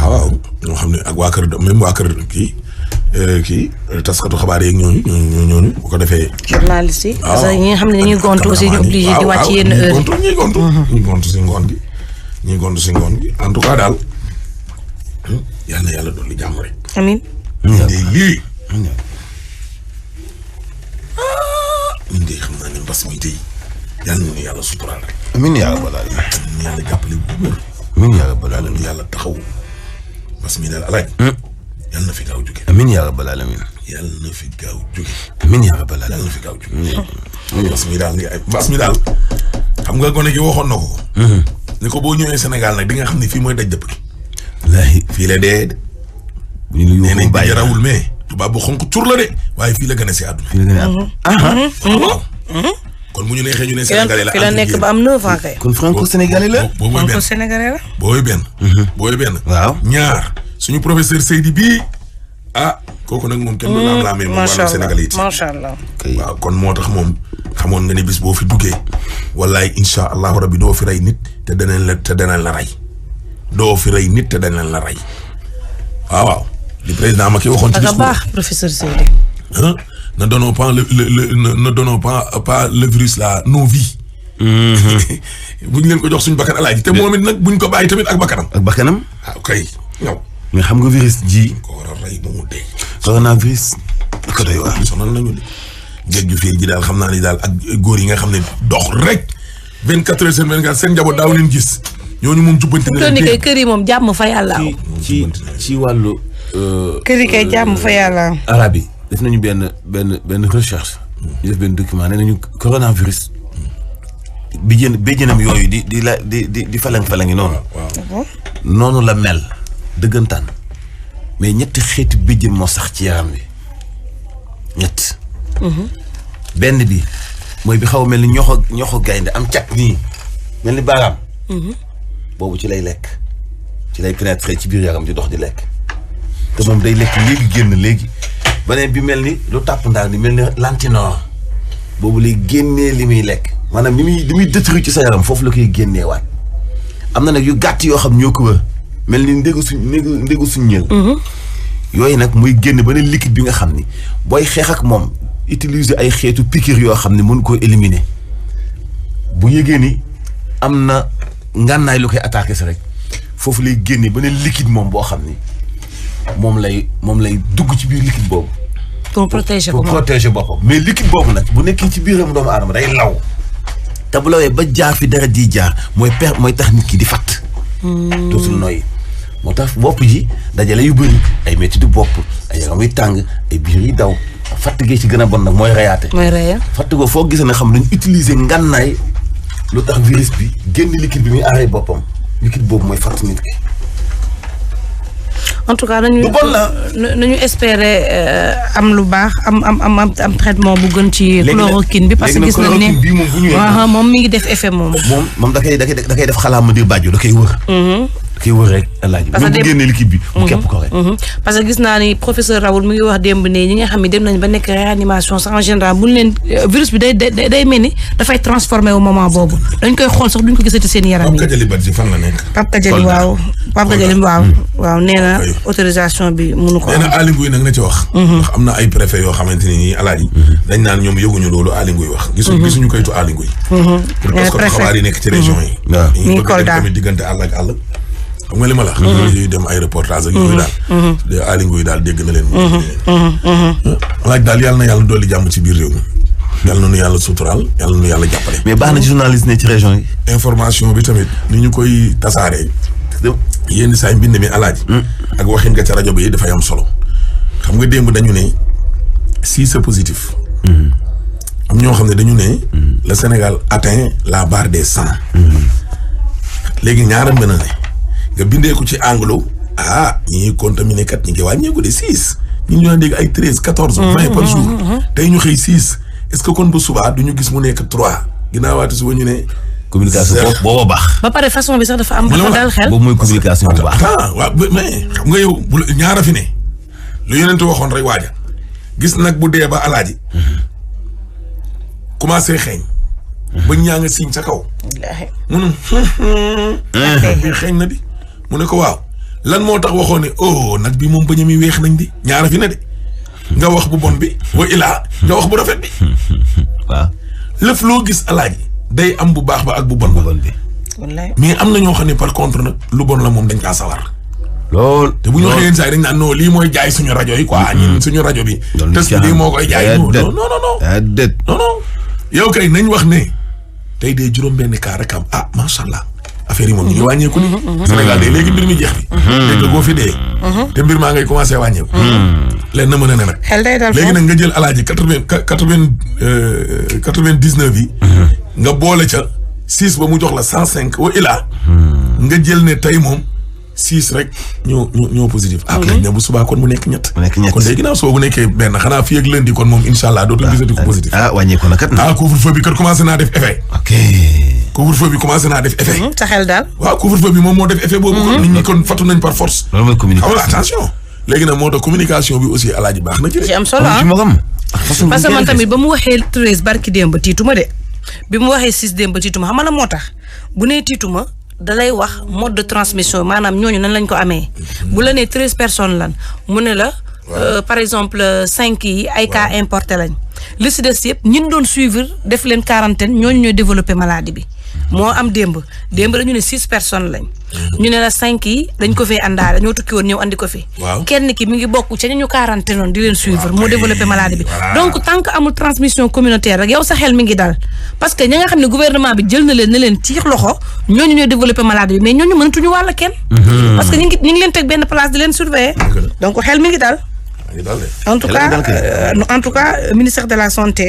waaw ñoo xam ne ak waa kër même waa kër kii taskatu xabaar yeeg ñooñu bu ko defee. journaliste yi. parce que ñi nga xam ne dañuy gontu aussi ñu obligé di wàcc yenn heure ñuy gontu si ngoon gi en tout cas daal yal na yàlla dolli jàmm rek. amiin. lii. ñun de xam naa ne mbas mi tey yal na yàlla suturaal rek. amiin yaa rabbal aalamiin. yàlla jàppale bu wér. amiin yaa rabbal aalamiin. yàlla taxaw mbas mi daal alaaj. yàlla na fi gaaw jóge. amiin yaa rabbal aalamiin. yàlla na fi gaaw jóge. amiin yaa rabbal aalamiin. yàlla na fi gaaw jóge. mbas mi daal xam nga gone gi waxoon na ko. ni ko boo ñëwee Sénégal nag di nga xam ne fii mooy daj dëpp gi. wallaahi fii la dee de. bu ñu nee nañ bàyyi rawul mais tubaab bu xonk cur la de waaye fii la gën a si àdduna. fii la gën a àdduna. waaw. kon bu ñu neexee ñu ne Sénégalais la. fi la nekk ba am 9 ans kay. kon franco sénégalais la. franco sénégalais la. booy benn. waaw ñaar suñu professeur Seydi bii kooku nag moom kenn du la am moom wàllu Sénégalais yi. macha allah waaw kon moo tax moom xamoon nga ne bis boo fi duggee wallaay incha allahu rabbi doo fi rey nit te danañ la rey doo fi rey nit te danañ la rey waaw li président Macky waxoon ci discours baax professeur Seydi. ne donnons pas le virus la nos vies. buñ leen ko jox suñu bakkan alaaji te moom it nag buñ ko bàyyi tamit ak bakkanam. ak bakkanam. waaw kay ñëw. mais xam nga virus ji. ko war a rey ba mu dee. coronavirus. ko doy waar sonal nañu de. géej ju fii ji daal xam naa ni daal ak góor yi nga xam ne dox rek 24 heures sur 24 seen njaboot daaw leen gis ñooñu moom jubbanti na leen kay kër yi moom jàmm fa yàlla. ci wàllu. kër yi kay jàmm fa yàlla. arabe yi def nañu benn recherche. ñu def benn document nee nañu coronavirus. béjjënam yooyu di falang-falangi noonu. noonu la mel dëggantaan mais ñetti xeeti béjjën moo sax ci yaram bi ñett. benn bi mooy bi xaw a mel ni ñoxo gaynde am cat nii mel ni baaraam. boobu ci lay lekk ci lay pénétrer ci biir yaram di dox di lekk te moom day lekk léegi génn léegi beneen bi mel ni lu tàpp ndaar ni mel ni lantinoor boobu lay génnee li muy lekk maanaam li muy détruire ci sa yaram foofu la koy génnee waat am na nag yu gàtt yoo xam ñoo ko wër mel ni ndégu suñ ñël yooyu nag muy génn beneen liquide bi nga xam ni booy xeex ak moom utiliser ay xeetu piqûre yoo xam ne mën koo éliminer bu yëgee ni am na ngànnaay lu koy attaqué si rek foofu lay génne beneen liquide moom boo xam ni moom lay dugg ci biir liquide boobu. pour protéger boppam mais liquide boobu nag bu nekkee ci biiram doomu aadama day law te bu lawee ba jaar fi dara di jaar mooy tax nit ki di fatt. dootul nooyi moo tax bopp ji dajale yu bëri ay métti du bopp ay yaram yu tàng ay biir yi daw fatt gi ci gën a bon nag mooy reyaate. fatt goo foo gisee ne xam dañu utiliser ngànnaay lu tax virus bi génn liquide bi muy aaree boppam liquide boobu mooy fatt nit ki. en tout cas nañu espérer am lu baax am traitement bu gën ci chloroquine bi parce que gis nañ ne moom mi ngi def effet moom da koy def xalaat ma di bàjjo da koy wër da koy wër rek alaaji même bu génnee liquide bi mu képp ko rek parce que gis naa ni professeur Raoul mi ngi wax démb ne ñi nga xam ne dem nañ ba nekk réanimation sax en général buñ leen virus bi day mel ni dafay transformé au moment boobu dañ koy xool sax duñ ko gisati seen yaram yi Pape Kadiali waaw nee na autorisation bi mënu ko am. nee na Aly Ngouille nag na ci wax. ndax am na ay préfet yoo xamante ni nii alaaji dañ naan ñoom yëguñu loolu Aly Ngouille wax. gisuñu kayitu Aly Ngouille. parce que xabaar yi nekk ci région yi. waaw ñu bëgg dem tamit diggante àll ak àll. xam nga li ma la. yooyu dem ay reportage ak yooyu daal. Aly Ngouille daal dégg na leen. alaaj daal yàlla na yàlla dolli jàmm ci biir réew mi. yàlla na nu yàlla suturaal yàlla na nu yàlla jàppale. mais baax na journaliste ne ci région yi. information bi tamit ni ñu koy tasaaree. yenn saa yi mbind mi alaaji ak waxin nga ca rajo bi dafay am solo xam nga démb dañu ne 6 positif am ñoo xam ne dañu ne le Sénégal atteint la barre des 100 léegi ñaara mën a ne nga bindee ko ci anglo ñi contaminé kat ñi ngi wàññeeku de 6 ñu ngi dégg ay 13 14 20 par jour tey ñu xëy 6 est-ce que kon bu subaa du ñu gis mu nekk 3 ginnaawaati suba ñu ne communication boobu baax. ba pare façon bi sax dafa am dafa dal xel. boobu mooy communication bu baax. waaw mais xam nga yow bu ñaara fi ne lu yonent waxoon rek waaja gis nag bu dee ba alaaji commencé xeeñ. ba ñaa nga siiñ sa kaw. mu ne xeeñ na di mu ne ko waaw lan moo tax waxoon ne nag bi moom bañ a mi weex nañ di ñaara fi ne de nga wax bu bon bi wa ilaa nga wax bu rafet bi. waaw lëf loo gis alaaji day am bu baax ba ak bu bon bi. mais am na ñoo xam ne par contre nag lu bon la moom dañ kaa sawar. lool te bu ñu waxee yenn saa yi dañ naan non lii mooy jaay suñu rajo yi quoi ñun suñu rajo bi. test lii moo koy jaay. non non yow kay nañ wax ne tey de juróom-benn kaa rek am macha allah affaire yi moom ñu ngi wàññeeku ni Sénégal de léegi mbir mi jeex bi. dégg nga boo fi dee. te mbir maa ngay commencé wàññeeku. leen na mën a ne nag. xel day dal léegi nag nga jël alaaji 99 yi. nga boole ca 6 ba mu jox la 105 wa ilaa. nga jël ne tey moom 6 rek ñoo positif. léegi nag bu subaa kon mu nekk ñett. kon léegi ginnaaw soo bu nekkee benn xanaa fii ak lundi kon moom incha allah dootul gisati ko positif. wàññeeku na kat. couvre-feu bi kat commencé naa def effet. couvre-feu bi commencé naa def effet. sa xel daal. waaw couvre-feu bi moom moo def effet boobu. kon nit ñi kon fatu nañ par force. loolu mooy communication xam nga attention. léegi nag moo tax communication bi aussi alaaji baax na ci. ci am solo parce que man tamit ba mu waxee 13 barki démb tiituma de bi mu waxee 6 démb tiituma xam nga la moo tax bu nee tiituma dalay wax mode de transmission maanaam ñooñu nan lañ ko amee. bu la nee 13 personnes lan mu ne la. par exemple 5 yi ay cas importé lañ. li si des yëpp ñin doon suivre def leen quarantaine ñooñu ñooy développé maladie bi. moo am démb dañu ne 6 personnes lañ. ñu ne la 5 yi dañ ko fee àndaale ñoo tukki woon ñëw andi ko fi. kenn ki mi ngi bokk ca ñu quarantaine noonu di leen suivre moo développé maladie bi. donc tant que amul transmission communautaire rek yow sa xel mi ngi dal. parce que ñi nga xam ne gouvernement bi jël na leen ne leen ciix loxo ñooñu ñooy développé maladie bi mais ñooñu mënatuñu wàll kenn. parce que ñu ngi leen teg benn place di leen surveiller. donc xel mi ngi dal. en tout cas ministère de la santé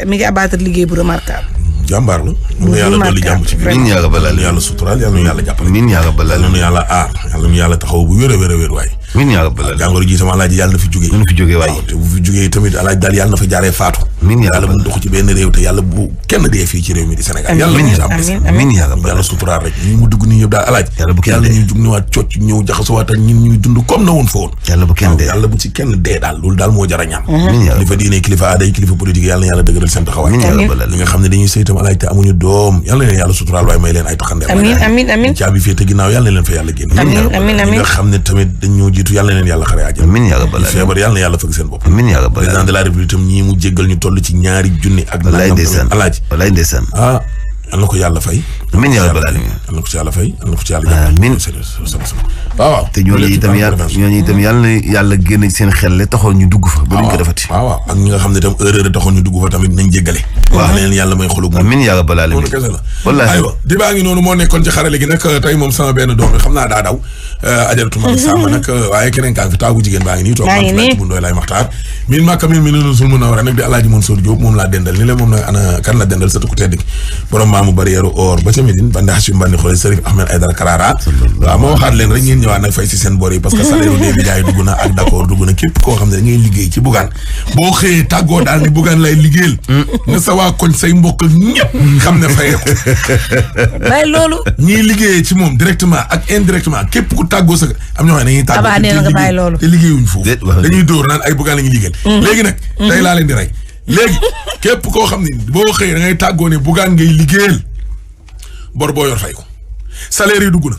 mi ngi abattre liggéey bu remarquable. jàmbaar la. mu yàlla dolli jàmm ci biir. min yàlla balal yàlla suturaal yàlla nu yàlla jàppale. min yàlla balal yàlla nu yàlla aar yàlla nu yàlla taxaw bu wér a wér a wér waaye. min yàlla balal jàngoro ji sama alaaji yàlla na fi jógee. na fi jógee waaye. te bu fi jógee tamit alaaji daal yàlla na fa jaaree faatu. min yàlla bu dox ci benn réew te yàlla bu kenn dee fii ci réew mi di Sénégal. yàlla mu jàmm min yàlla balal yàlla suturaal rek ñi mu dugg nii yëpp daal alaaji. yàlla bu kenn dee yàlla ñuy jug ñëwaat cocc ñëw jaxasowaat ak ñun ñuy dund comme na woon fa woon. yàlla bu kenn dee yàlla bu ci kenn dee daal loolu daal moo jar a ñaan. kilifa diine kilifa aada yi kilifa politique yàlla na yàlla dëgëral seen taxawaay. min yàlla balal li nga xam ne dañuy sëytam alaaji te amuñu doom yàlla na yàlla suturaal waaye may leen ay taxandeer. amiin caabi féete ginnaaw yàlla na leen fa yàlla génn. amiin ñi nga xam ne tamit dañ ñoo jiitu yàlla na leen yàlla xare àjjana. amiin yaa rabbal aalamiin feebar yàlla na yàlla fëgg seen bopp. amiin yaa rabbal président de la république tam ñii mu jéggal ñu toll ci 2 junni ak wallaay ndeysaan alaaji wallaay ndeysaan yal na ko yàlla fay. amiin yaa rabbal aalamiin yal na ko ci yàlla fay yal na ko ci yàlla jàpp. amiin waaw te ñooñu itam yàlla na yàlla génn seen xel le taxoon ñu dugg fa ba duñ ko defati. waaw ak ñi nga xam ne tam erreur taxoon ñu dugg fa tamit nañ jéggale. waaw leen yàlla may xolub. amiin yaa rabbal aalamiin loolu kese la. wallaahi aywa di baa ngi noonu moo nekkoon ci xarale gi nag tey moom sama benn doom bi xam naa daa daw ajaratu ma sàmm nag waaye keneen kaa ngi fi taagu jigéen baa ngi nii toog ci bu ndooy lay maxtaar min màkka min mi nunu sul mun a war a nag di alaaji Mansour Diop moom laa dendal ni la moom nag ana kan la dendal sëtu ku tedd gi borom maamu barrière or ba ca Médine ba ndax si mbandi xoole Serif Ahmed Aïdara Karara waaw ma waxaat leen rek ngeen ñëwaat nag fay si seen bor yi parce que salaire u dee jaay dugg na ak d'accord dugg na képp koo xam ne da ngay liggéey ci Bougane boo xëyee tàggoo daal ni Bougane lay liggéeyal nga sa waa koñ say mbokk ak ñëpp xam ne fayeeku bay loolu ñiy liggéeyee ci moom directement ak indirectement képp ku tàggoo sa am ñoo xam ne dañuy tàggoo te liggéeyuñ foofu dañuy dóor naan ay Bougane la ñuy liggéeyal léegi nag tey laa leen di rey léegi képp koo xam ne boo xëyee da ngay tàggoo ne Bougane ngay liggéeyal bor boo yor fay ko salaire yi dugg na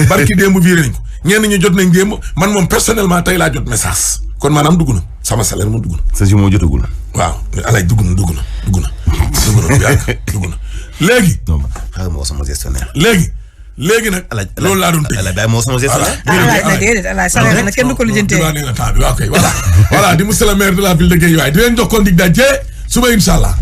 barki démb viré nañ ko ñenn ñu jot nañ démb man moom personnellement tey laa jot message kon maanaam dugg na sama salaire moom dugg na. sa ji moo jotagul. waaw alay dugg na bu yàgg dugg na léegi. non xaaral ma woo sama gestionnaire. léegi nag. loolu laa doon tëj. alaay bàyyi ma woo sama gestionnaire. alaay salaire nag kenn du ko lijjantee. waaw kay voilà di monsieur le maire de la ville de Guédiawaye di leen jox kon dig daje suba incha allah.